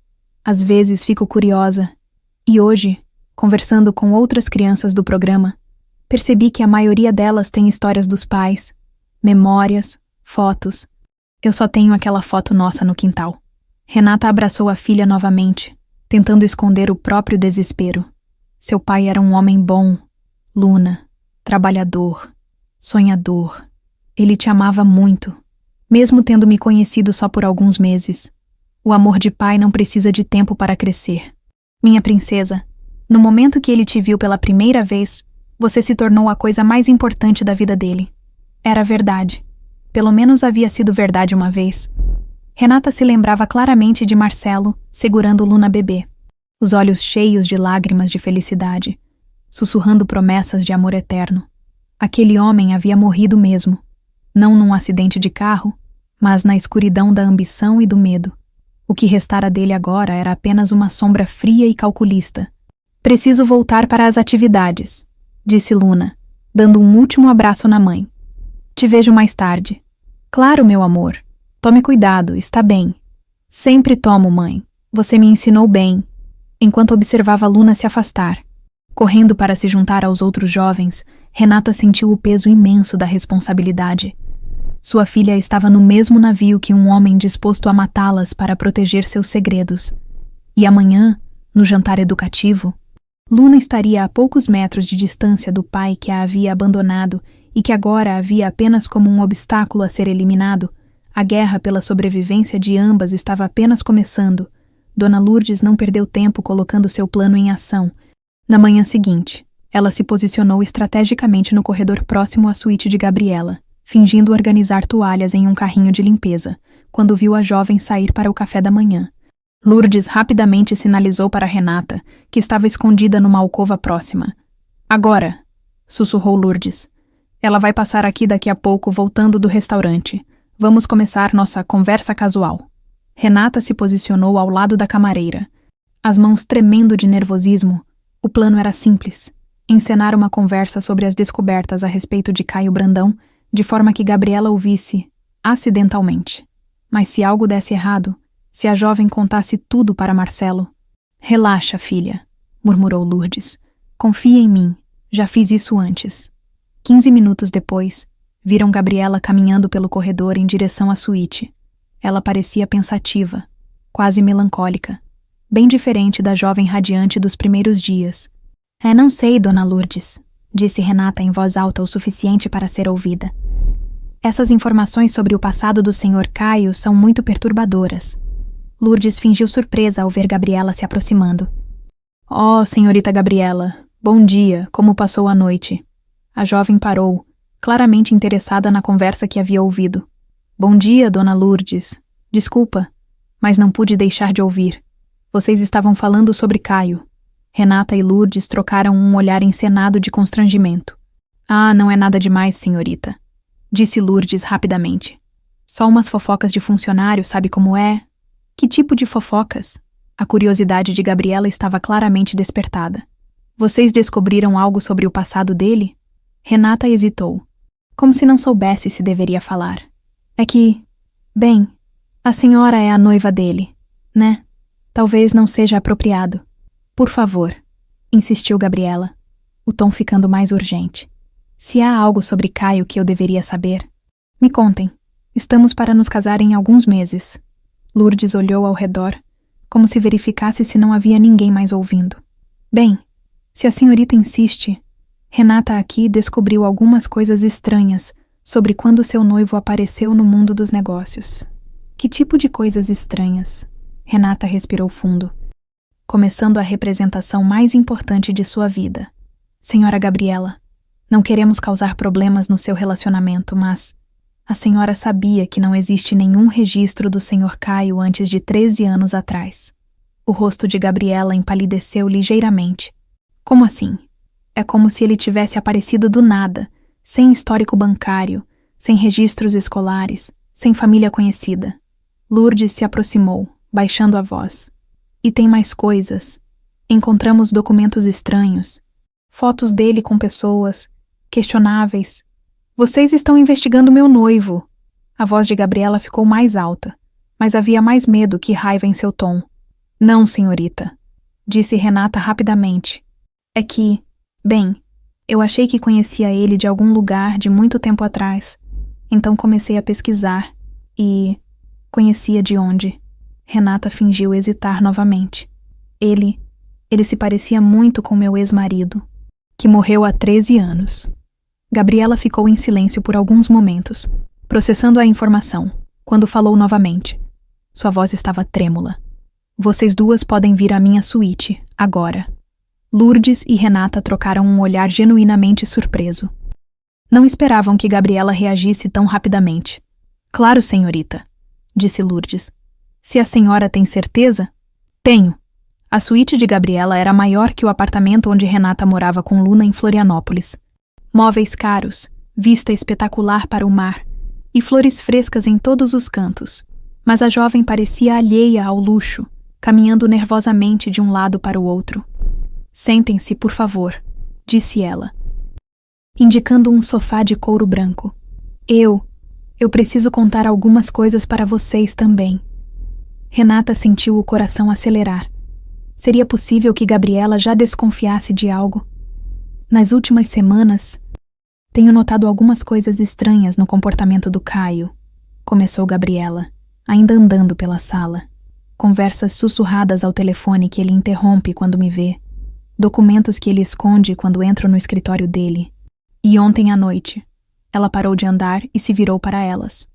às vezes, fico curiosa. E hoje, conversando com outras crianças do programa, percebi que a maioria delas tem histórias dos pais, memórias, fotos. Eu só tenho aquela foto nossa no quintal. Renata abraçou a filha novamente, tentando esconder o próprio desespero. Seu pai era um homem bom, Luna, trabalhador, sonhador. Ele te amava muito, mesmo tendo me conhecido só por alguns meses. O amor de pai não precisa de tempo para crescer. Minha princesa, no momento que ele te viu pela primeira vez, você se tornou a coisa mais importante da vida dele. Era verdade. Pelo menos havia sido verdade uma vez. Renata se lembrava claramente de Marcelo, segurando Luna bebê, os olhos cheios de lágrimas de felicidade, sussurrando promessas de amor eterno. Aquele homem havia morrido mesmo, não num acidente de carro, mas na escuridão da ambição e do medo. O que restara dele agora era apenas uma sombra fria e calculista. Preciso voltar para as atividades, disse Luna, dando um último abraço na mãe. Te vejo mais tarde. Claro, meu amor. Tome cuidado, está bem. Sempre tomo, mãe. Você me ensinou bem. Enquanto observava Luna se afastar, correndo para se juntar aos outros jovens, Renata sentiu o peso imenso da responsabilidade. Sua filha estava no mesmo navio que um homem disposto a matá-las para proteger seus segredos. E amanhã, no jantar educativo, Luna estaria a poucos metros de distância do pai que a havia abandonado e que agora a via apenas como um obstáculo a ser eliminado. A guerra pela sobrevivência de ambas estava apenas começando. Dona Lourdes não perdeu tempo colocando seu plano em ação. Na manhã seguinte, ela se posicionou estrategicamente no corredor próximo à suíte de Gabriela, fingindo organizar toalhas em um carrinho de limpeza, quando viu a jovem sair para o café da manhã. Lourdes rapidamente sinalizou para Renata, que estava escondida numa alcova próxima. Agora, sussurrou Lourdes. Ela vai passar aqui daqui a pouco voltando do restaurante. Vamos começar nossa conversa casual. Renata se posicionou ao lado da camareira. As mãos tremendo de nervosismo, o plano era simples. Encenar uma conversa sobre as descobertas a respeito de Caio Brandão, de forma que Gabriela ouvisse, acidentalmente. Mas se algo desse errado, se a jovem contasse tudo para Marcelo... Relaxa, filha, murmurou Lourdes. Confia em mim, já fiz isso antes. 15 minutos depois, viram Gabriela caminhando pelo corredor em direção à suíte. Ela parecia pensativa, quase melancólica, bem diferente da jovem radiante dos primeiros dias. Não sei, dona Lourdes, disse Renata em voz alta o suficiente para ser ouvida. Essas informações sobre o passado do Sr. Caio são muito perturbadoras. Lourdes fingiu surpresa ao ver Gabriela se aproximando. Oh, senhorita Gabriela, bom dia, como passou a noite? A jovem parou, claramente interessada na conversa que havia ouvido. Bom dia, dona Lourdes. Desculpa, mas não pude deixar de ouvir. Vocês estavam falando sobre Caio. Renata e Lourdes trocaram um olhar encenado de constrangimento. Ah, não é nada demais, senhorita, disse Lourdes rapidamente. Só umas fofocas de funcionário, sabe como é? Que tipo de fofocas? A curiosidade de Gabriela estava claramente despertada. Vocês descobriram algo sobre o passado dele? Renata hesitou, como se não soubesse se deveria falar. É que, bem, a senhora é a noiva dele, né? Talvez não seja apropriado. Por favor, insistiu Gabriela, o tom ficando mais urgente. Se há algo sobre Caio que eu deveria saber, me contem. Estamos para nos casar em alguns meses. Lourdes olhou ao redor, como se verificasse se não havia ninguém mais ouvindo. Bem, se a senhorita insiste, Renata aqui descobriu algumas coisas estranhas sobre quando seu noivo apareceu no mundo dos negócios. Que tipo de coisas estranhas? Renata respirou fundo, começando a representação mais importante de sua vida. Senhora Gabriela, não queremos causar problemas no seu relacionamento, mas a senhora sabia que não existe nenhum registro do Sr. Caio antes de 13 anos atrás. O rosto de Gabriela empalideceu ligeiramente. Como assim? É como se ele tivesse aparecido do nada, sem histórico bancário, sem registros escolares, sem família conhecida. Lourdes se aproximou, baixando a voz. E tem mais coisas. Encontramos documentos estranhos, fotos dele com pessoas, questionáveis. Vocês estão investigando meu noivo. A voz de Gabriela ficou mais alta, mas havia mais medo que raiva em seu tom. Não, senhorita, disse Renata rapidamente. É que, bem, eu achei que conhecia ele de algum lugar de muito tempo atrás. Então comecei a pesquisar e conhecia de onde. Renata fingiu hesitar novamente. Ele se parecia muito com meu ex-marido, que morreu há 13 anos. Gabriela ficou em silêncio por alguns momentos, processando a informação, quando falou novamente. Sua voz estava trêmula. Vocês duas podem vir à minha suíte, agora. Lourdes e Renata trocaram um olhar genuinamente surpreso. Não esperavam que Gabriela reagisse tão rapidamente. Claro, senhorita, disse Lourdes. Se a senhora tem certeza? Tenho. A suíte de Gabriela era maior que o apartamento onde Renata morava com Luna em Florianópolis. Móveis caros, vista espetacular para o mar e flores frescas em todos os cantos, mas a jovem parecia alheia ao luxo, caminhando nervosamente de um lado para o outro. Sentem-se, por favor, disse ela, indicando um sofá de couro branco. Eu preciso contar algumas coisas para vocês também. Renata sentiu o coração acelerar. Seria possível que Gabriela já desconfiasse de algo? Nas últimas semanas, tenho notado algumas coisas estranhas no comportamento do Caio, começou Gabriela, ainda andando pela sala. Conversas sussurradas ao telefone que ele interrompe quando me vê. Documentos que ele esconde quando entro no escritório dele. E ontem à noite, ela parou de andar e se virou para elas.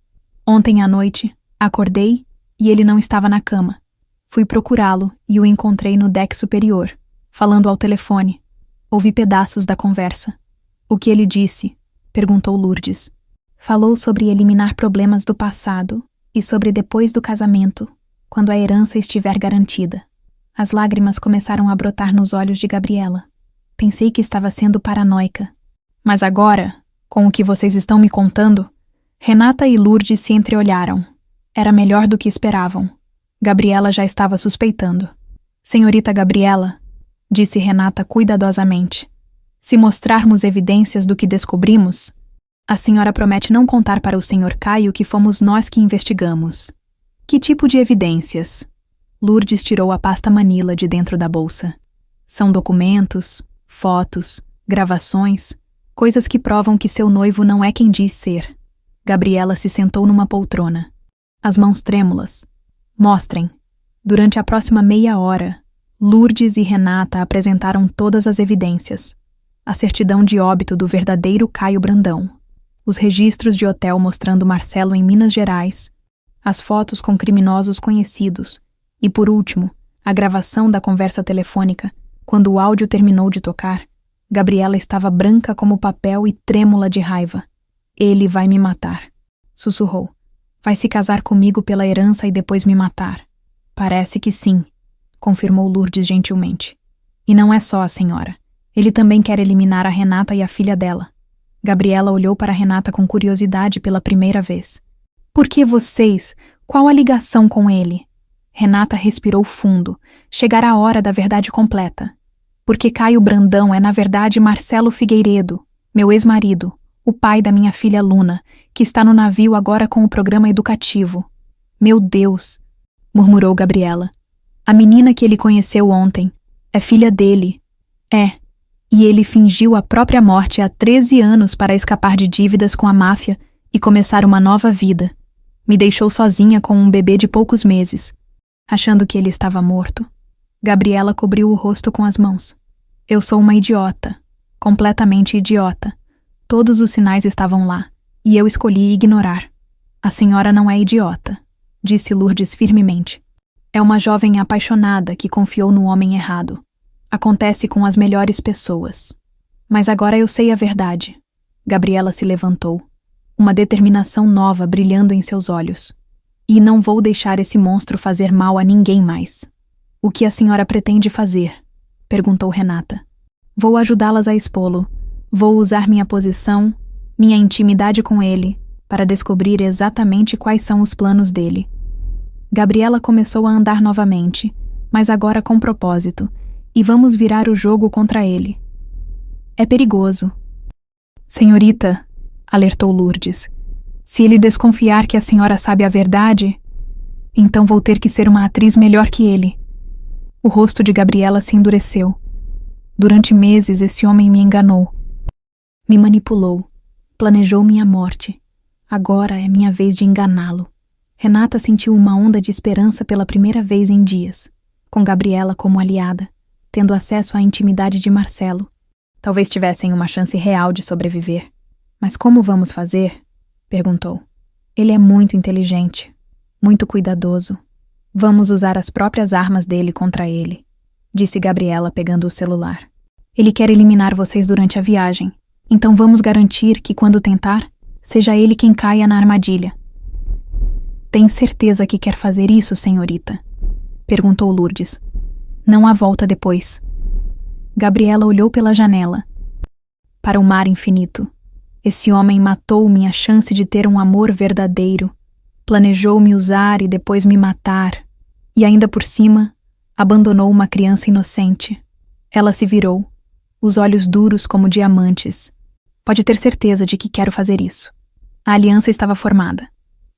Ontem à noite, acordei e ele não estava na cama. Fui procurá-lo e o encontrei no deck superior, falando ao telefone. Ouvi pedaços da conversa. O que ele disse? Perguntou Lourdes. Falou sobre eliminar problemas do passado e sobre depois do casamento, quando a herança estiver garantida. As lágrimas começaram a brotar nos olhos de Gabriela. Pensei que estava sendo paranoica. Mas agora, com o que vocês estão me contando, Renata e Lourdes se entreolharam. Era melhor do que esperavam. Gabriela já estava suspeitando. Senhorita Gabriela, disse Renata cuidadosamente, se mostrarmos evidências do que descobrimos, a senhora promete não contar para o Sr. Caio que fomos nós que investigamos. Que tipo de evidências? Lourdes tirou a pasta Manila de dentro da bolsa. São documentos, fotos, gravações, coisas que provam que seu noivo não é quem diz ser. Gabriela se sentou numa poltrona, as mãos trêmulas. Mostrem. Durante a próxima meia hora, Lourdes e Renata apresentaram todas as evidências. A certidão de óbito do verdadeiro Caio Brandão, os registros de hotel mostrando Marcelo em Minas Gerais, as fotos com criminosos conhecidos e, por último, a gravação da conversa telefônica. Quando o áudio terminou de tocar, Gabriela estava branca como papel e trêmula de raiva. Ele vai me matar, sussurrou. Vai se casar comigo pela herança e depois me matar. Parece que sim, confirmou Lourdes gentilmente. E não é só a senhora. Ele também quer eliminar a Renata e a filha dela. Gabriela olhou para Renata com curiosidade pela primeira vez. Por que vocês? Qual a ligação com ele? Renata respirou fundo. Chegara a hora da verdade completa. Porque Caio Brandão é, na verdade, Marcelo Figueiredo, meu ex-marido, o pai da minha filha Luna, que está no navio agora com o programa educativo. Meu Deus, murmurou Gabriela. A menina que ele conheceu ontem é filha dele. É, e ele fingiu a própria morte há 13 anos para escapar de dívidas com a máfia e começar uma nova vida. Me deixou sozinha com um bebê de poucos meses. Achando que ele estava morto, Gabriela cobriu o rosto com as mãos. Eu sou uma idiota, completamente idiota. Todos os sinais estavam lá, e eu escolhi ignorar. A senhora não é idiota, disse Lourdes firmemente. É uma jovem apaixonada que confiou no homem errado. Acontece com as melhores pessoas. Mas agora eu sei a verdade. Gabriela se levantou, uma determinação nova brilhando em seus olhos. E não vou deixar esse monstro fazer mal a ninguém mais. O que a senhora pretende fazer? Perguntou Renata. Vou ajudá-las a expô-lo. Vou usar minha posição, minha intimidade com ele, para descobrir exatamente quais são os planos dele. Gabriela começou a andar novamente, mas agora com propósito, e vamos virar o jogo contra ele. É perigoso. Senhorita, alertou Lourdes, se ele desconfiar que a senhora sabe a verdade, então vou ter que ser uma atriz melhor que ele. O rosto de Gabriela se endureceu. Durante meses esse homem me enganou. Me manipulou. Planejou minha morte. Agora é minha vez de enganá-lo. Renata sentiu uma onda de esperança pela primeira vez em dias, com Gabriela como aliada, tendo acesso à intimidade de Marcelo. Talvez tivessem uma chance real de sobreviver. Mas como vamos fazer? Perguntou. Ele é muito inteligente, muito cuidadoso. Vamos usar as próprias armas dele contra ele, disse Gabriela pegando o celular. Ele quer eliminar vocês durante a viagem, então vamos garantir que quando tentar, seja ele quem caia na armadilha. Tem certeza que quer fazer isso, senhorita? Perguntou Lourdes. Não há volta depois. Gabriela olhou pela janela, para o mar infinito. Esse homem matou minha chance de ter um amor verdadeiro. Planejou me usar e depois me matar. E ainda por cima, abandonou uma criança inocente. Ela se virou, os olhos duros como diamantes. Pode ter certeza de que quero fazer isso. A aliança estava formada.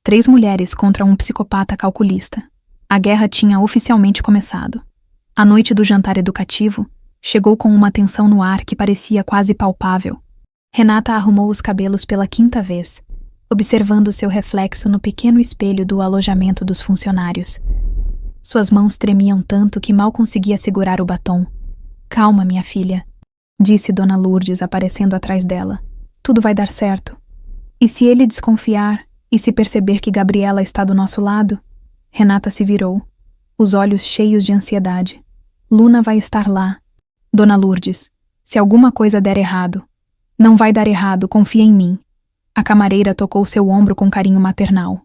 3 mulheres contra um psicopata calculista. A guerra tinha oficialmente começado. A noite do jantar educativo chegou com uma tensão no ar que parecia quase palpável. Renata arrumou os cabelos pela 5ª vez, observando seu reflexo no pequeno espelho do alojamento dos funcionários. Suas mãos tremiam tanto que mal conseguia segurar o batom. Calma, minha filha, disse Dona Lourdes aparecendo atrás dela. Tudo vai dar certo. E se ele desconfiar e se perceber que Gabriela está do nosso lado? Renata se virou, os olhos cheios de ansiedade. Luna vai estar lá. Dona Lourdes, se alguma coisa der errado. Não vai dar errado, confia em mim. A camareira tocou seu ombro com carinho maternal.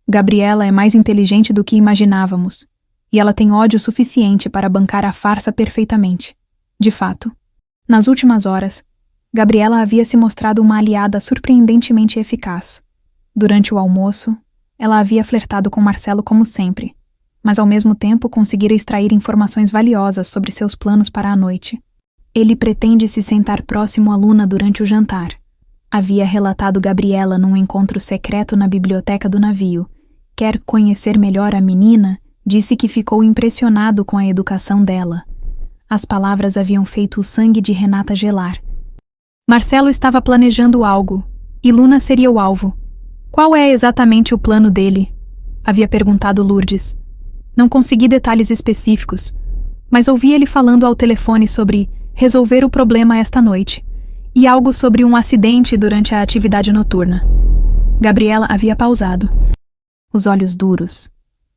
Gabriela é mais inteligente do que imaginávamos, e ela tem ódio suficiente para bancar a farsa perfeitamente. De fato, nas últimas horas, Gabriela havia se mostrado uma aliada surpreendentemente eficaz. Durante o almoço, ela havia flertado com Marcelo como sempre, mas ao mesmo tempo conseguira extrair informações valiosas sobre seus planos para a noite. Ele pretende se sentar próximo a Luna durante o jantar. Havia relatado Gabriela num encontro secreto na biblioteca do navio. Quer conhecer melhor a menina, disse que ficou impressionado com a educação dela. As palavras haviam feito o sangue de Renata gelar. Marcelo estava planejando algo, e Luna seria o alvo. Qual é exatamente o plano dele? Havia perguntado Lourdes. Não consegui detalhes específicos, mas ouvi ele falando ao telefone sobre resolver o problema esta noite, e algo sobre um acidente durante a atividade noturna. Gabriela havia pausado, os olhos duros.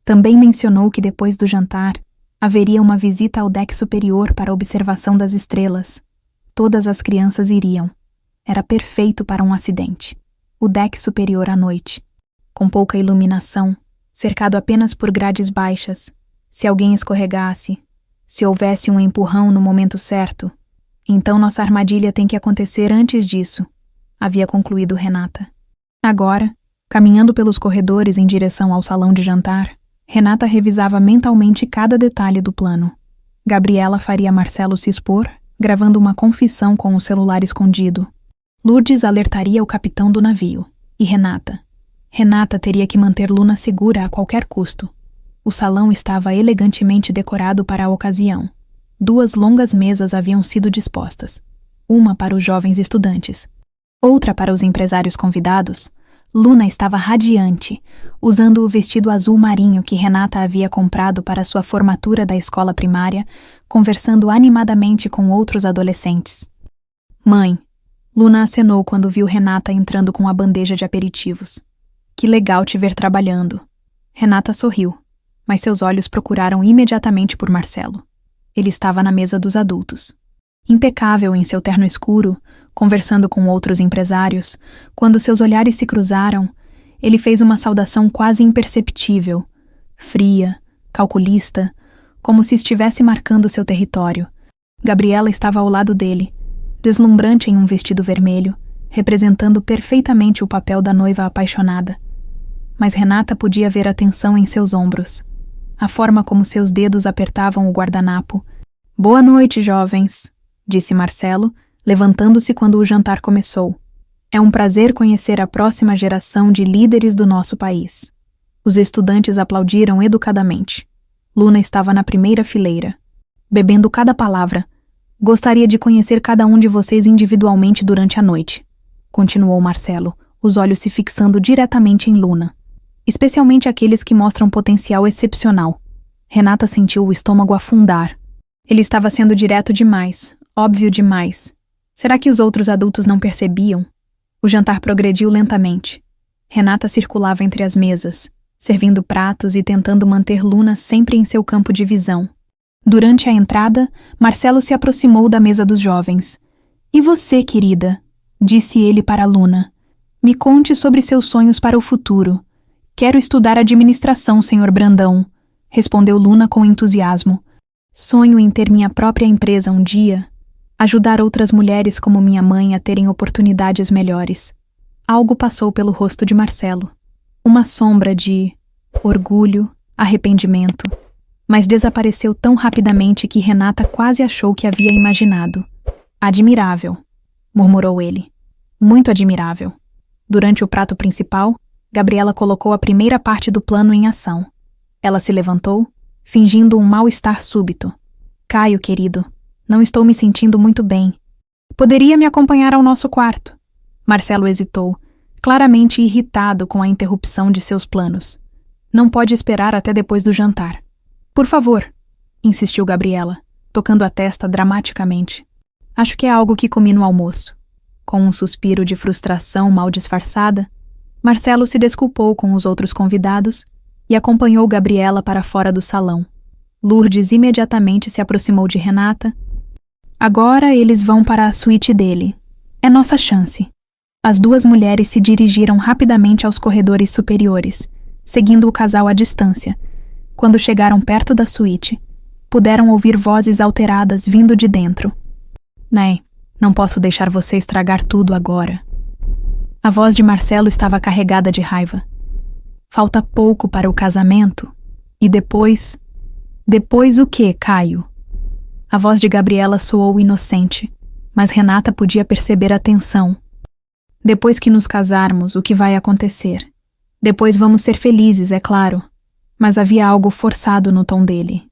Também mencionou que depois do jantar, haveria uma visita ao deck superior para a observação das estrelas. Todas as crianças iriam. Era perfeito para um acidente. O deck superior à noite, com pouca iluminação, cercado apenas por grades baixas. Se alguém escorregasse, se houvesse um empurrão no momento certo, então nossa armadilha tem que acontecer antes disso, havia concluído Renata. Agora, caminhando pelos corredores em direção ao salão de jantar, Renata revisava mentalmente cada detalhe do plano. Gabriela faria Marcelo se expor, gravando uma confissão com o celular escondido. Lourdes alertaria o capitão do navio. E Renata teria que manter Luna segura a qualquer custo. O salão estava elegantemente decorado para a ocasião. 2 longas mesas haviam sido dispostas. Uma para os jovens estudantes, outra para os empresários convidados. Luna estava radiante, usando o vestido azul marinho que Renata havia comprado para sua formatura da escola primária, conversando animadamente com outros adolescentes. Mãe, Luna acenou quando viu Renata entrando com a bandeja de aperitivos. Que legal te ver trabalhando. Renata sorriu, mas seus olhos procuraram imediatamente por Marcelo. Ele estava na mesa dos adultos. Impecável em seu terno escuro, conversando com outros empresários, quando seus olhares se cruzaram, ele fez uma saudação quase imperceptível, fria, calculista, como se estivesse marcando seu território. Gabriela estava ao lado dele, deslumbrante em um vestido vermelho, representando perfeitamente o papel da noiva apaixonada. Mas Renata podia ver a tensão em seus ombros, a forma como seus dedos apertavam o guardanapo. Boa noite, jovens, disse Marcelo, levantando-se quando o jantar começou. É um prazer conhecer a próxima geração de líderes do nosso país. Os estudantes aplaudiram educadamente. Luna estava na primeira fileira, bebendo cada palavra. Gostaria de conhecer cada um de vocês individualmente durante a noite, continuou Marcelo, os olhos se fixando diretamente em Luna. Especialmente aqueles que mostram potencial excepcional. Renata sentiu o estômago afundar. Ele estava sendo direto demais, óbvio demais. Será que os outros adultos não percebiam? O jantar progrediu lentamente. Renata circulava entre as mesas, servindo pratos e tentando manter Luna sempre em seu campo de visão. Durante a entrada, Marcelo se aproximou da mesa dos jovens. E você, querida? Disse ele para Luna. Me conte sobre seus sonhos para o futuro. Quero estudar administração, Sr. Brandão, respondeu Luna com entusiasmo. Sonho em ter minha própria empresa um dia, ajudar outras mulheres como minha mãe a terem oportunidades melhores. Algo passou pelo rosto de Marcelo. Uma sombra de orgulho, arrependimento, mas desapareceu tão rapidamente que Renata quase achou que havia imaginado. Admirável, murmurou ele. Muito admirável. Durante o prato principal, Gabriela colocou a primeira parte do plano em ação. Ela se levantou, fingindo um mal-estar súbito. Caio, querido, não estou me sentindo muito bem. Poderia me acompanhar ao nosso quarto? Marcelo hesitou, claramente irritado com a interrupção de seus planos. Não pode esperar até depois do jantar. Por favor, insistiu Gabriela, tocando a testa dramaticamente. Acho que é algo que comi no almoço. Com um suspiro de frustração mal disfarçada, Marcelo se desculpou com os outros convidados e acompanhou Gabriela para fora do salão. Lourdes imediatamente se aproximou de Renata. Agora eles vão para a suíte dele. É nossa chance. As 2 mulheres se dirigiram rapidamente aos corredores superiores, seguindo o casal à distância. Quando chegaram perto da suíte, puderam ouvir vozes alteradas vindo de dentro. Né, não posso deixar você estragar tudo agora. A voz de Marcelo estava carregada de raiva. Falta pouco para o casamento. E depois... Depois o quê, Caio? A voz de Gabriela soou inocente, mas Renata podia perceber a tensão. Depois que nos casarmos, o que vai acontecer? Depois vamos ser felizes, é claro. Mas havia algo forçado no tom dele.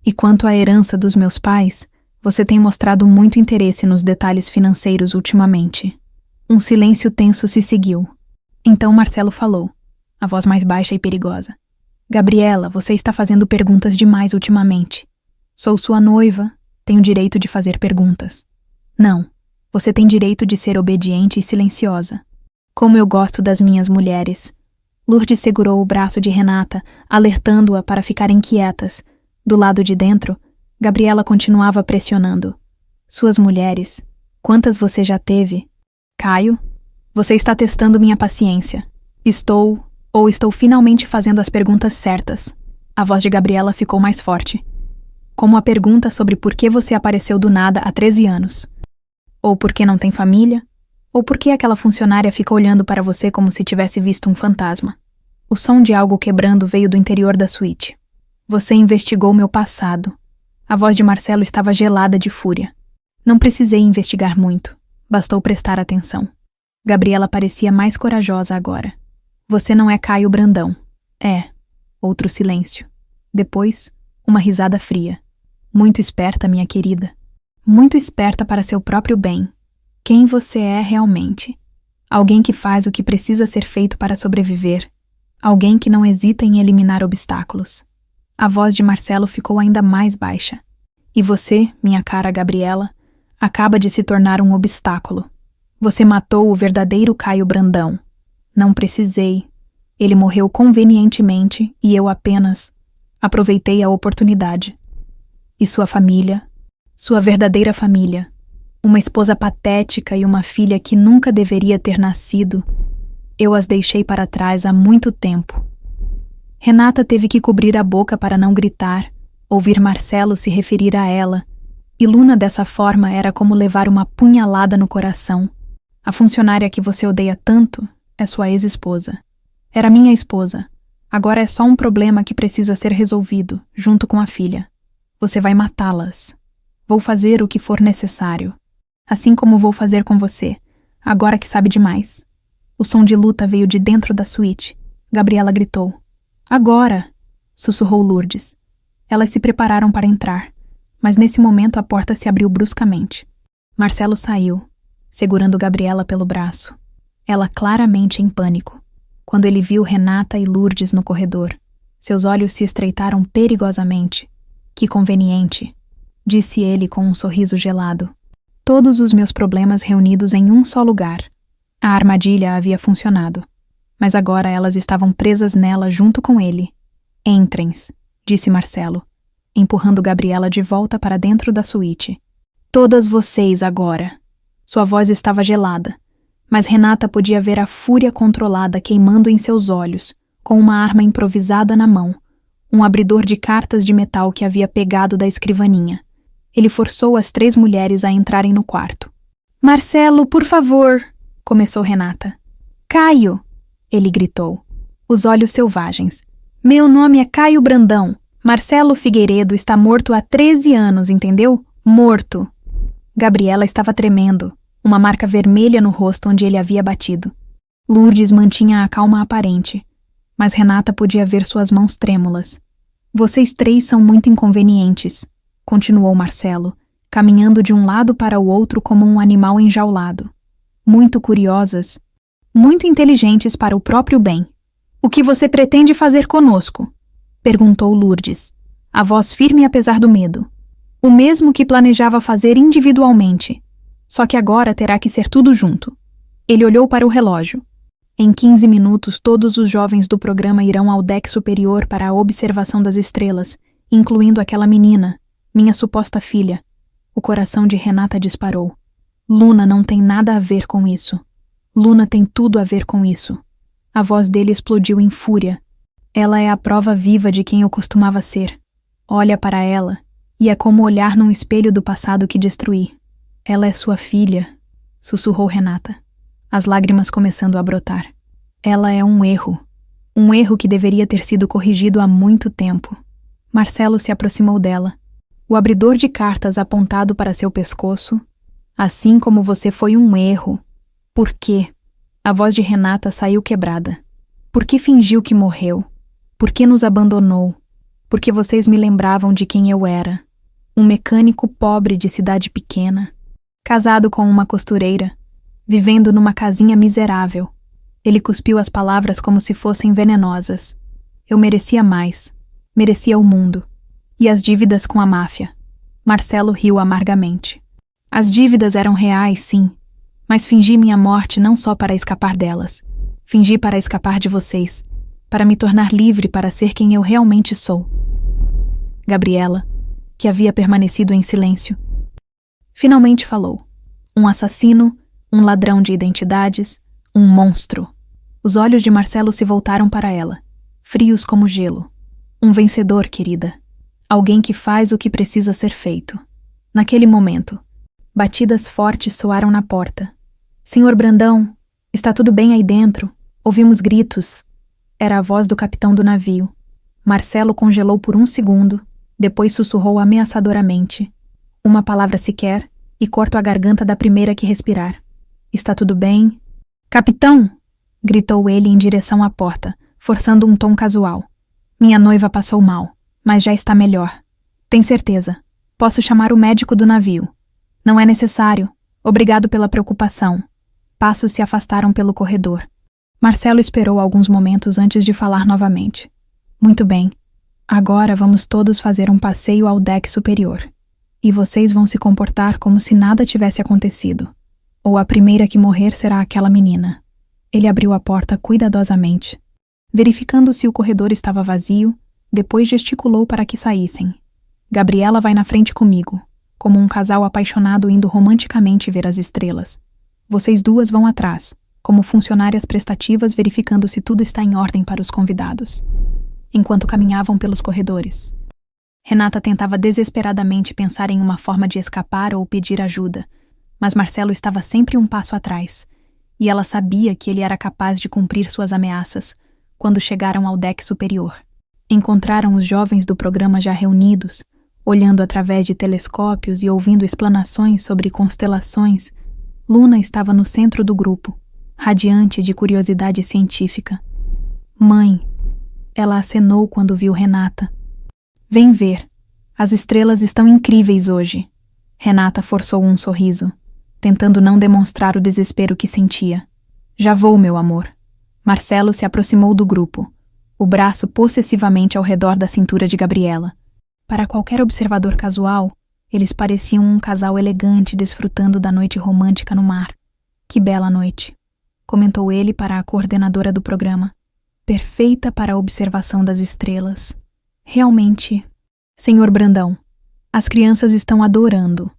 E quanto à herança dos meus pais, você tem mostrado muito interesse nos detalhes financeiros ultimamente. Um silêncio tenso se seguiu. Então Marcelo falou, a voz mais baixa e perigosa. Gabriela, você está fazendo perguntas demais ultimamente. Sou sua noiva, tenho direito de fazer perguntas. Não, você tem direito de ser obediente e silenciosa. Como eu gosto das minhas mulheres. Lourdes segurou o braço de Renata, alertando-a para ficarem quietas. Do lado de dentro, Gabriela continuava pressionando. Suas mulheres, quantas você já teve? Caio, você está testando minha paciência. Estou finalmente fazendo as perguntas certas. A voz de Gabriela ficou mais forte. Como a pergunta sobre por que você apareceu do nada há 13 anos. Ou por que não tem família, ou por que aquela funcionária fica olhando para você como se tivesse visto um fantasma. O som de algo quebrando veio do interior da suíte. Você investigou meu passado. A voz de Marcelo estava gelada de fúria. Não precisei investigar muito. Bastou prestar atenção. Gabriela parecia mais corajosa agora. Você não é Caio Brandão. É. Outro silêncio. Depois, uma risada fria. Muito esperta, minha querida. Muito esperta para seu próprio bem. Quem você é realmente? Alguém que faz o que precisa ser feito para sobreviver. Alguém que não hesita em eliminar obstáculos. A voz de Marcelo ficou ainda mais baixa. E você, minha cara Gabriela, acaba de se tornar um obstáculo. Você matou o verdadeiro Caio Brandão. Não precisei. Ele morreu convenientemente e eu apenas aproveitei a oportunidade. E sua família, sua verdadeira família, uma esposa patética e uma filha que nunca deveria ter nascido, eu as deixei para trás há muito tempo. Renata teve que cobrir a boca para não gritar, ouvir Marcelo se referir a ela, e Luna dessa forma era como levar uma punhalada no coração. A funcionária que você odeia tanto é sua ex-esposa. Era minha esposa. Agora é só um problema que precisa ser resolvido, junto com a filha. Você vai matá-las. Vou fazer o que for necessário. Assim como vou fazer com você, agora que sabe demais. O som de luta veio de dentro da suíte. Gabriela gritou. Agora! Sussurrou Lourdes. Elas se prepararam para entrar, mas nesse momento a porta se abriu bruscamente. Marcelo saiu, segurando Gabriela pelo braço. Ela claramente em pânico. Quando ele viu Renata e Lourdes no corredor, seus olhos se estreitaram perigosamente. Que conveniente, disse ele com um sorriso gelado. Todos os meus problemas reunidos em um só lugar. A armadilha havia funcionado, mas agora elas estavam presas nela junto com ele. Entrem, disse Marcelo, empurrando Gabriela de volta para dentro da suíte. Todas vocês agora. Sua voz estava gelada, mas Renata podia ver a fúria controlada queimando em seus olhos, com uma arma improvisada na mão, um abridor de cartas de metal que havia pegado da escrivaninha. Ele forçou as 3 mulheres a entrarem no quarto. Marcelo, por favor, começou Renata. Caio, ele gritou, os olhos selvagens. Meu nome é Caio Brandão. Marcelo Figueiredo está morto há 13 anos, entendeu? Morto. Gabriela estava tremendo, uma marca vermelha no rosto onde ele havia batido. Lourdes mantinha a calma aparente, mas Renata podia ver suas mãos trêmulas. Vocês 3 são muito inconvenientes, continuou Marcelo, caminhando de um lado para o outro como um animal enjaulado. Muito curiosas, muito inteligentes para o próprio bem. O que você pretende fazer conosco? Perguntou Lourdes, a voz firme apesar do medo. O mesmo que planejava fazer individualmente, só que agora terá que ser tudo junto. Ele olhou para o relógio. Em 15 minutos todos os jovens do programa irão ao deck superior para a observação das estrelas, incluindo aquela menina, minha suposta filha. O coração de Renata disparou. Luna não tem nada a ver com isso. Luna tem tudo a ver com isso. A voz dele explodiu em fúria. Ela é a prova viva de quem eu costumava ser. Olha para ela, e é como olhar num espelho do passado que destruí. Ela é sua filha, sussurrou Renata, as lágrimas começando a brotar. Ela é um erro que deveria ter sido corrigido há muito tempo. Marcelo se aproximou dela, o abridor de cartas apontado para seu pescoço. Assim como você foi um erro. Por quê? A voz de Renata saiu quebrada. Por que fingiu que morreu? Por que nos abandonou? Porque vocês me lembravam de quem eu era. Um mecânico pobre de cidade pequena, casado com uma costureira, vivendo numa casinha miserável. Ele cuspiu as palavras como se fossem venenosas. Eu merecia mais. Merecia o mundo. E as dívidas com a máfia. Marcelo riu amargamente. As dívidas eram reais, sim, mas fingi minha morte não só para escapar delas. Fingi para escapar de vocês, para me tornar livre para ser quem eu realmente sou. Gabriela, que havia permanecido em silêncio, finalmente falou. Um assassino, um ladrão de identidades, um monstro. Os olhos de Marcelo se voltaram para ela, frios como gelo. Um vencedor, querida. Alguém que faz o que precisa ser feito. Naquele momento, batidas fortes soaram na porta. Senhor Brandão, está tudo bem aí dentro? Ouvimos gritos. Era a voz do capitão do navio. Marcelo congelou por um segundo, depois sussurrou ameaçadoramente. Uma palavra sequer, e corto a garganta da primeira que respirar. Está tudo bem? Capitão! Gritou ele em direção à porta, forçando um tom casual. Minha noiva passou mal, mas já está melhor. Tem certeza? Posso chamar o médico do navio. Não é necessário. Obrigado pela preocupação. Passos se afastaram pelo corredor. Marcelo esperou alguns momentos antes de falar novamente. Muito bem. Agora vamos todos fazer um passeio ao deck superior. E vocês vão se comportar como se nada tivesse acontecido. Ou a primeira que morrer será aquela menina. Ele abriu a porta cuidadosamente. Verificando se o corredor estava vazio, depois gesticulou para que saíssem. Gabriela vai na frente comigo, como um casal apaixonado indo romanticamente ver as estrelas. Vocês duas vão atrás, como funcionárias prestativas verificando se tudo está em ordem para os convidados. Enquanto caminhavam pelos corredores, Renata tentava desesperadamente pensar em uma forma de escapar ou pedir ajuda, mas Marcelo estava sempre um passo atrás, e ela sabia que ele era capaz de cumprir suas ameaças quando chegaram ao deck superior. Encontraram os jovens do programa já reunidos, olhando através de telescópios e ouvindo explanações sobre constelações. Luna estava no centro do grupo, radiante de curiosidade científica. Mãe, ela acenou quando viu Renata. Vem ver. As estrelas estão incríveis hoje. Renata forçou um sorriso, tentando não demonstrar o desespero que sentia. Já vou, meu amor. Marcelo se aproximou do grupo, o braço possessivamente ao redor da cintura de Gabriela. Para qualquer observador casual, eles pareciam um casal elegante desfrutando da noite romântica no mar. Que bela noite, comentou ele para a coordenadora do programa. Perfeita para a observação das estrelas. Realmente, Senhor Brandão, as crianças estão adorando.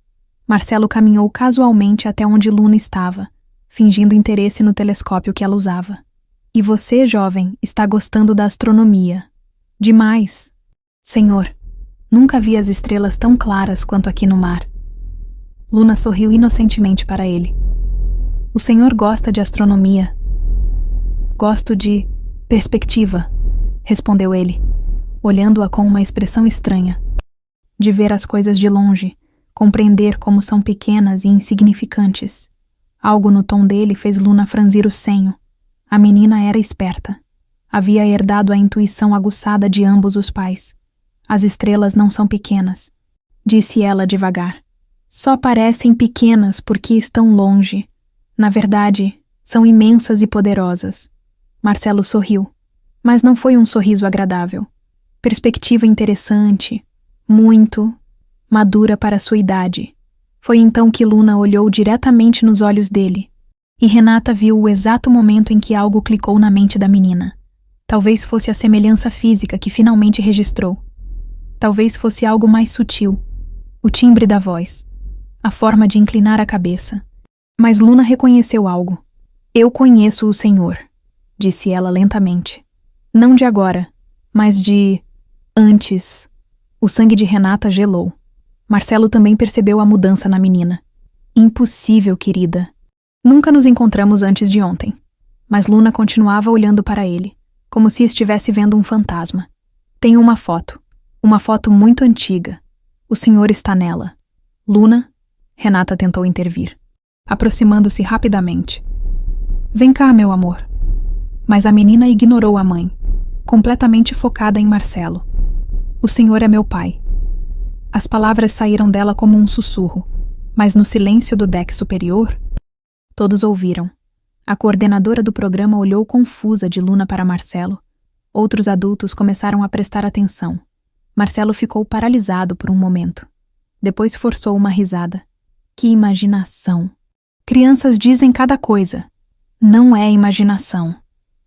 Marcelo caminhou casualmente até onde Luna estava, fingindo interesse no telescópio que ela usava. E você, jovem, está gostando da astronomia. Demais. Senhor, nunca vi as estrelas tão claras quanto aqui no mar. Luna sorriu inocentemente para ele. O senhor gosta de astronomia? Gosto de perspectiva, respondeu ele, olhando-a com uma expressão estranha. De ver as coisas de longe, compreender como são pequenas e insignificantes. Algo no tom dele fez Luna franzir o senho. A menina era esperta. Havia herdado a intuição aguçada de ambos os pais. As estrelas não são pequenas, disse ela devagar. Só parecem pequenas porque estão longe. Na verdade, são imensas e poderosas. Marcelo sorriu, mas não foi um sorriso agradável. Perspectiva interessante, muito madura para sua idade. Foi então que Luna olhou diretamente nos olhos dele, e Renata viu o exato momento em que algo clicou na mente da menina. Talvez fosse a semelhança física que finalmente registrou. Talvez fosse algo mais sutil, o timbre da voz, a forma de inclinar a cabeça. Mas Luna reconheceu algo. Eu conheço o senhor, disse ela lentamente. Não de agora, mas de antes. O sangue de Renata gelou. Marcelo também percebeu a mudança na menina. Impossível, querida. Nunca nos encontramos antes de ontem. Mas Luna continuava olhando para ele, como se estivesse vendo um fantasma. Tenho uma foto muito antiga. O senhor está nela. Luna? Renata tentou intervir, aproximando-se rapidamente. Vem cá, meu amor. Mas a menina ignorou a mãe, completamente focada em Marcelo. O senhor é meu pai. As palavras saíram dela como um sussurro, mas no silêncio do deck superior, todos ouviram. A coordenadora do programa olhou confusa de Luna para Marcelo. Outros adultos começaram a prestar atenção. Marcelo ficou paralisado por um momento. Depois forçou uma risada. Que imaginação! Crianças dizem cada coisa. Não é imaginação,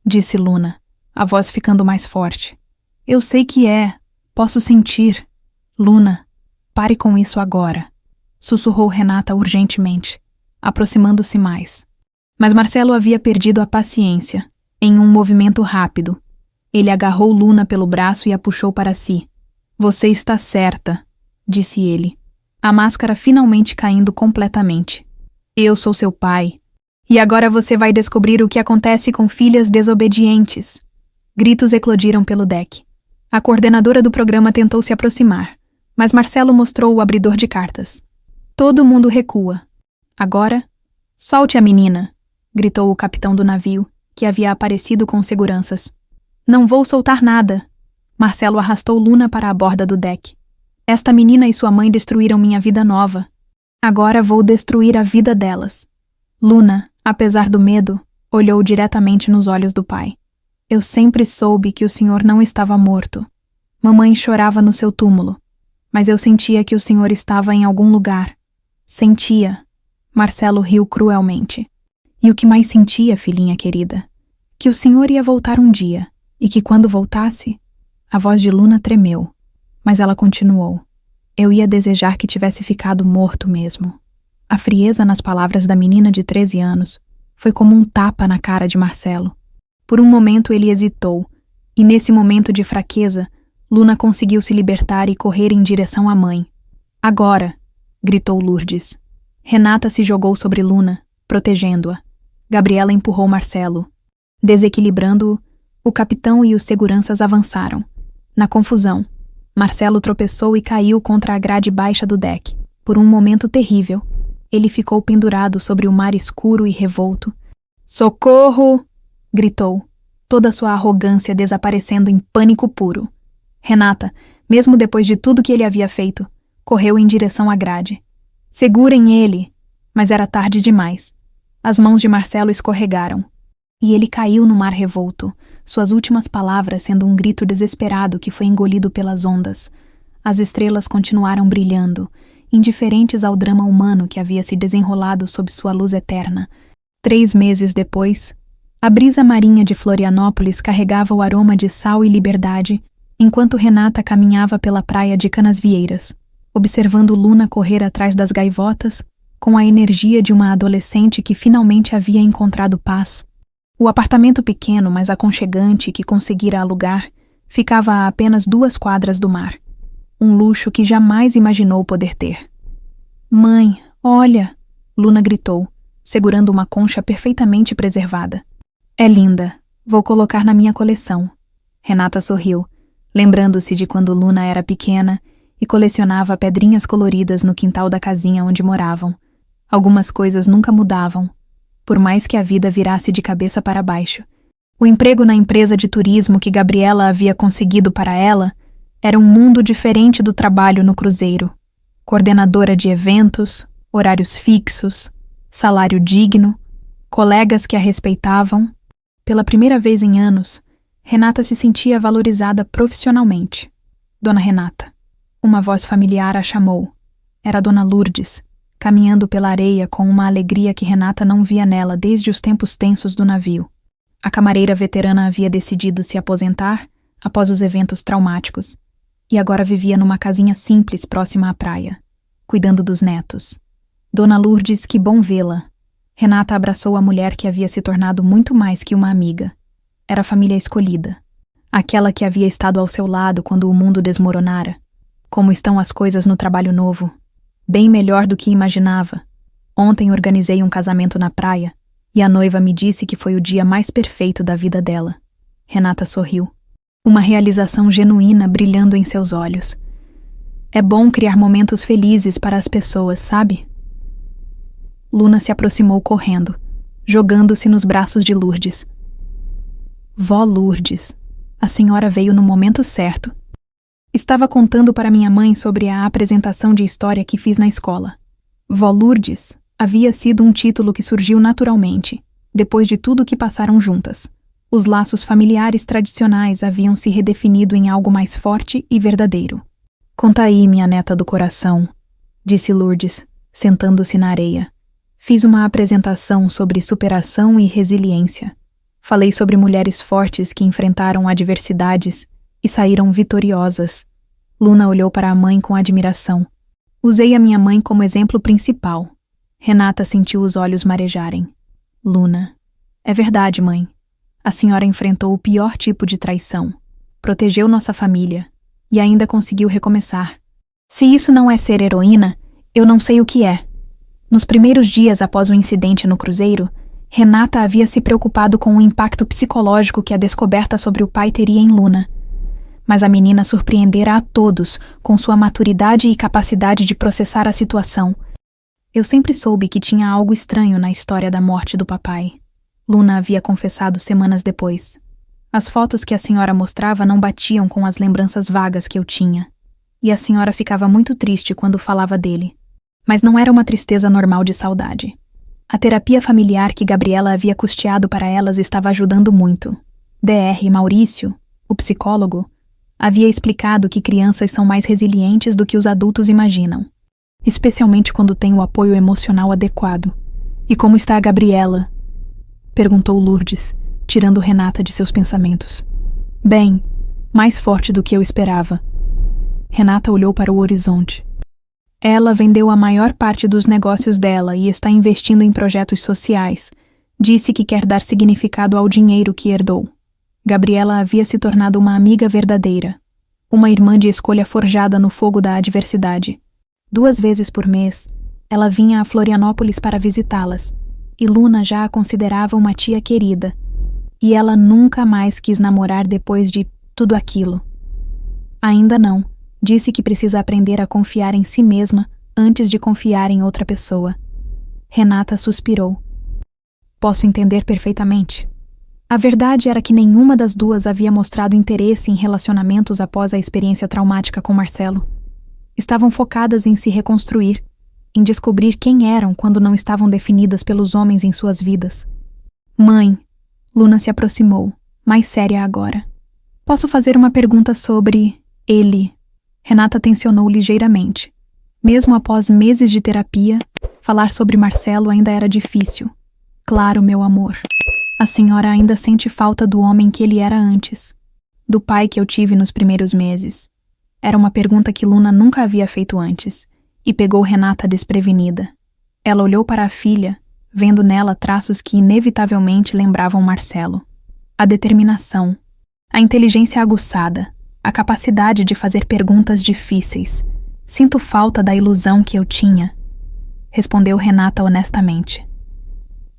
disse Luna, a voz ficando mais forte. Eu sei que é. Posso sentir. Luna, pare com isso agora, sussurrou Renata urgentemente, aproximando-se mais. Mas Marcelo havia perdido a paciência. Em um movimento rápido, ele agarrou Luna pelo braço e a puxou para si. Você está certa, disse ele, a máscara finalmente caindo completamente. Eu sou seu pai. E agora você vai descobrir o que acontece com filhas desobedientes. Gritos eclodiram pelo deck. A coordenadora do programa tentou se aproximar, mas Marcelo mostrou o abridor de cartas. Todo mundo recua. Agora, solte a menina, gritou o capitão do navio, que havia aparecido com seguranças. Não vou soltar nada. Marcelo arrastou Luna para a borda do deck. Esta menina e sua mãe destruíram minha vida nova. Agora vou destruir a vida delas. Luna, apesar do medo, olhou diretamente nos olhos do pai. Eu sempre soube que o senhor não estava morto. Mamãe chorava no seu túmulo, mas eu sentia que o senhor estava em algum lugar. Sentia. Marcelo riu cruelmente. E o que mais sentia, filhinha querida? Que o senhor ia voltar um dia, e que quando voltasse... A voz de Luna tremeu, mas ela continuou. Eu ia desejar que tivesse ficado morto mesmo. A frieza nas palavras da menina de 13 anos foi como um tapa na cara de Marcelo. Por um momento ele hesitou, e nesse momento de fraqueza, Luna conseguiu se libertar e correr em direção à mãe. Agora! Gritou Lourdes. Renata se jogou sobre Luna, protegendo-a. Gabriela empurrou Marcelo. Desequilibrando-o, o capitão e os seguranças avançaram. Na confusão, Marcelo tropeçou e caiu contra a grade baixa do deck. Por um momento terrível, ele ficou pendurado sobre o mar escuro e revolto. Socorro! Gritou, toda sua arrogância desaparecendo em pânico puro. Renata, mesmo depois de tudo que ele havia feito, correu em direção à grade. Segurem ele! Mas era tarde demais. As mãos de Marcelo escorregaram. E ele caiu no mar revolto, suas últimas palavras sendo um grito desesperado que foi engolido pelas ondas. As estrelas continuaram brilhando, indiferentes ao drama humano que havia se desenrolado sob sua luz eterna. 3 meses depois, a brisa marinha de Florianópolis carregava o aroma de sal e liberdade, enquanto Renata caminhava pela praia de Canasvieiras, observando Luna correr atrás das gaivotas, com a energia de uma adolescente que finalmente havia encontrado paz. O apartamento pequeno, mas aconchegante que conseguira alugar, ficava a apenas 2 quadras do mar. Um luxo que jamais imaginou poder ter. Mãe, olha! Luna gritou, segurando uma concha perfeitamente preservada. É linda. Vou colocar na minha coleção. Renata sorriu, lembrando-se de quando Luna era pequena e colecionava pedrinhas coloridas no quintal da casinha onde moravam. Algumas coisas nunca mudavam, por mais que a vida virasse de cabeça para baixo. O emprego na empresa de turismo que Gabriela havia conseguido para ela era um mundo diferente do trabalho no cruzeiro. Coordenadora de eventos, horários fixos, salário digno, colegas que a respeitavam. Pela primeira vez em anos, Renata se sentia valorizada profissionalmente. Dona Renata. Uma voz familiar a chamou. Era Dona Lourdes, caminhando pela areia com uma alegria que Renata não via nela desde os tempos tensos do navio. A camareira veterana havia decidido se aposentar após os eventos traumáticos, e agora vivia numa casinha simples próxima à praia, cuidando dos netos. Dona Lourdes, que bom vê-la. Renata abraçou a mulher que havia se tornado muito mais que uma amiga. Era a família escolhida, aquela que havia estado ao seu lado quando o mundo desmoronara. Como estão as coisas no trabalho novo? Bem melhor do que imaginava. Ontem organizei um casamento na praia e a noiva me disse que foi o dia mais perfeito da vida dela. Renata sorriu. Uma realização genuína brilhando em seus olhos. É bom criar momentos felizes para as pessoas, sabe? Luna se aproximou correndo, jogando-se nos braços de Lourdes. Vó Lourdes, a senhora veio no momento certo. Estava contando para minha mãe sobre a apresentação de história que fiz na escola. Vó Lourdes havia sido um título que surgiu naturalmente, depois de tudo que passaram juntas. Os laços familiares tradicionais haviam se redefinido em algo mais forte e verdadeiro. Conta aí, minha neta do coração, disse Lourdes, sentando-se na areia. Fiz uma apresentação sobre superação e resiliência. Falei sobre mulheres fortes que enfrentaram adversidades e saíram vitoriosas. Luna olhou para a mãe com admiração. Usei a minha mãe como exemplo principal. Renata sentiu os olhos marejarem. Luna. É verdade, mãe. A senhora enfrentou o pior tipo de traição. Protegeu nossa família. E ainda conseguiu recomeçar. Se isso não é ser heroína, eu não sei o que é. Nos primeiros dias após o incidente no cruzeiro, Renata havia se preocupado com o impacto psicológico que a descoberta sobre o pai teria em Luna. Mas a menina surpreendera a todos com sua maturidade e capacidade de processar a situação. Eu sempre soube que tinha algo estranho na história da morte do papai. Luna havia confessado semanas depois. As fotos que a senhora mostrava não batiam com as lembranças vagas que eu tinha. E a senhora ficava muito triste quando falava dele. Mas não era uma tristeza normal de saudade. A terapia familiar que Gabriela havia custeado para elas estava ajudando muito. Dr. Maurício, o psicólogo, havia explicado que crianças são mais resilientes do que os adultos imaginam, especialmente quando têm o apoio emocional adequado. E como está a Gabriela? Perguntou Lourdes, tirando Renata de seus pensamentos. Bem, mais forte do que eu esperava. Renata olhou para o horizonte. Ela vendeu a maior parte dos negócios dela e está investindo em projetos sociais. Disse que quer dar significado ao dinheiro que herdou. Gabriela havia se tornado uma amiga verdadeira, uma irmã de escolha forjada no fogo da adversidade. 2 vezes por mês, ela vinha a Florianópolis para visitá-las, e Luna já a considerava uma tia querida, e ela nunca mais quis namorar depois de tudo aquilo. Ainda não, disse que precisa aprender a confiar em si mesma antes de confiar em outra pessoa. Renata suspirou. Posso entender perfeitamente. A verdade era que nenhuma das duas havia mostrado interesse em relacionamentos após a experiência traumática com Marcelo. Estavam focadas em se reconstruir, em descobrir quem eram quando não estavam definidas pelos homens em suas vidas. Mãe, Luna se aproximou, mais séria agora. Posso fazer uma pergunta sobre ele? Renata tensionou ligeiramente. Mesmo após meses de terapia, falar sobre Marcelo ainda era difícil. Claro, meu amor. A senhora ainda sente falta do homem que ele era antes, do pai que eu tive nos primeiros meses. Era uma pergunta que Luna nunca havia feito antes, e pegou Renata desprevenida. Ela olhou para a filha, vendo nela traços que inevitavelmente lembravam Marcelo. A determinação, a inteligência aguçada, a capacidade de fazer perguntas difíceis. Sinto falta da ilusão que eu tinha, respondeu Renata honestamente.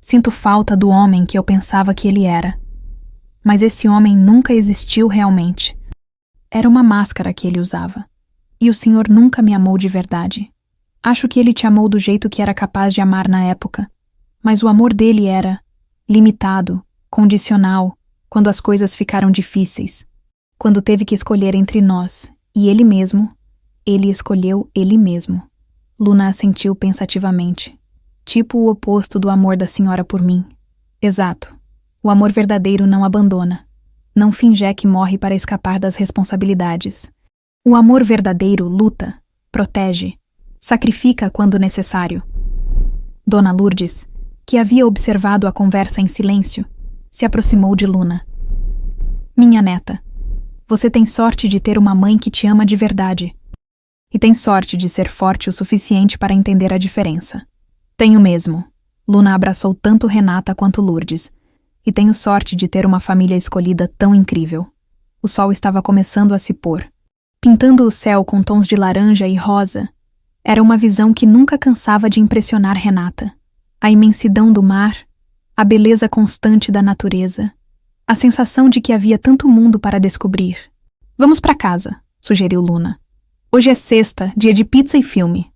Sinto falta do homem que eu pensava que ele era. Mas esse homem nunca existiu realmente. Era uma máscara que ele usava. E o senhor nunca me amou de verdade. Acho que ele te amou do jeito que era capaz de amar na época. Mas o amor dele era limitado, condicional, quando as coisas ficaram difíceis. Quando teve que escolher entre nós e ele mesmo, ele escolheu ele mesmo. Luna assentiu pensativamente. Tipo o oposto do amor da senhora por mim. Exato. O amor verdadeiro não abandona. Não finge que morre para escapar das responsabilidades. O amor verdadeiro luta, protege, sacrifica quando necessário. Dona Lourdes, que havia observado a conversa em silêncio, se aproximou de Luna. Minha neta, você tem sorte de ter uma mãe que te ama de verdade. E tem sorte de ser forte o suficiente para entender a diferença. Tenho mesmo. Luna abraçou tanto Renata quanto Lourdes. E tenho sorte de ter uma família escolhida tão incrível. O sol estava começando a se pôr, pintando o céu com tons de laranja e rosa. Era uma visão que nunca cansava de impressionar Renata. A imensidão do mar, a beleza constante da natureza, a sensação de que havia tanto mundo para descobrir. Vamos para casa, sugeriu Luna. Hoje é sexta, dia de pizza e filme.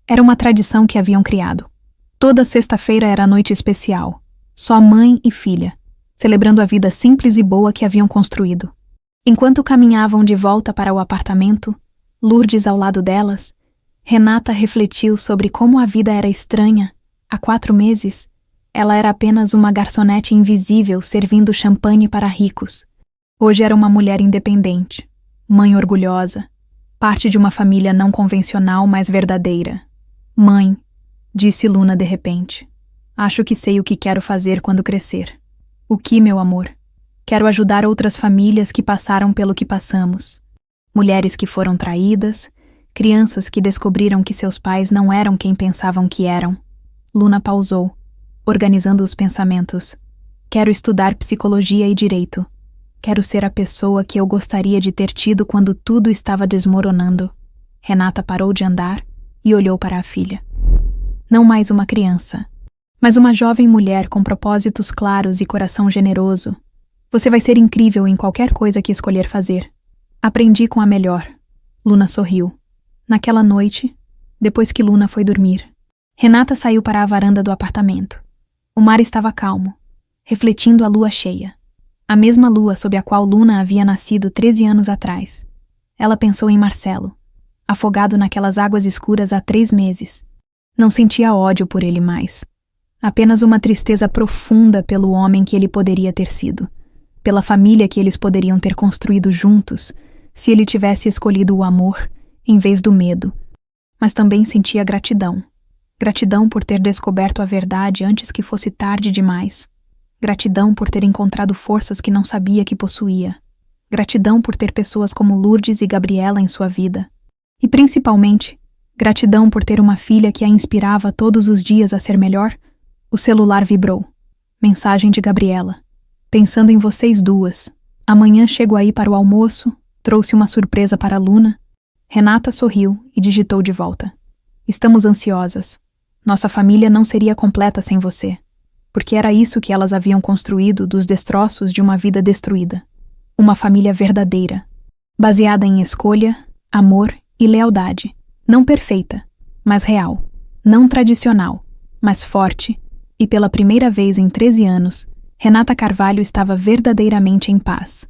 Era uma tradição que haviam criado. Toda sexta-feira era a noite especial. Só mãe e filha, celebrando a vida simples e boa que haviam construído. Enquanto caminhavam de volta para o apartamento, Lourdes ao lado delas, Renata refletiu sobre como a vida era estranha. Há 4 meses, ela era apenas uma garçonete invisível servindo champanhe para ricos. Hoje era uma mulher independente, mãe orgulhosa, parte de uma família não convencional, mas verdadeira. Mãe, disse Luna de repente. Acho que sei o que quero fazer quando crescer. O que, meu amor? Quero ajudar outras famílias que passaram pelo que passamos. Mulheres que foram traídas, crianças que descobriram que seus pais não eram quem pensavam que eram. Luna pausou, organizando os pensamentos. Quero estudar psicologia e direito. Quero ser a pessoa que eu gostaria de ter tido quando tudo estava desmoronando. Renata parou de andar e olhou para a filha. Não mais uma criança, Mas uma jovem mulher com propósitos claros e coração generoso. Você vai ser incrível em qualquer coisa que escolher fazer. Aprendi com a melhor. Luna sorriu. Naquela noite, depois que Luna foi dormir, Renata saiu para a varanda do apartamento. O mar estava calmo, refletindo a lua cheia. A mesma lua sob a qual Luna havia nascido 13 anos atrás. Ela pensou em Marcelo, afogado naquelas águas escuras há 3 meses. Não sentia ódio por ele mais. Apenas uma tristeza profunda pelo homem que ele poderia ter sido, pela família que eles poderiam ter construído juntos, se ele tivesse escolhido o amor em vez do medo. Mas também sentia gratidão. Gratidão por ter descoberto a verdade antes que fosse tarde demais. Gratidão por ter encontrado forças que não sabia que possuía. Gratidão por ter pessoas como Lourdes e Gabriela em sua vida. E principalmente, gratidão por ter uma filha que a inspirava todos os dias a ser melhor. O celular vibrou. Mensagem de Gabriela. Pensando em vocês duas. Amanhã chego aí para o almoço. Trouxe uma surpresa para Luna. Renata sorriu e digitou de volta. Estamos ansiosas. Nossa família não seria completa sem você. Porque era isso que elas haviam construído dos destroços de uma vida destruída. Uma família verdadeira. Baseada em escolha, amor e lealdade. Não perfeita, mas real. Não tradicional, mas forte. E pela primeira vez em 13 anos, Renata Carvalho estava verdadeiramente em paz.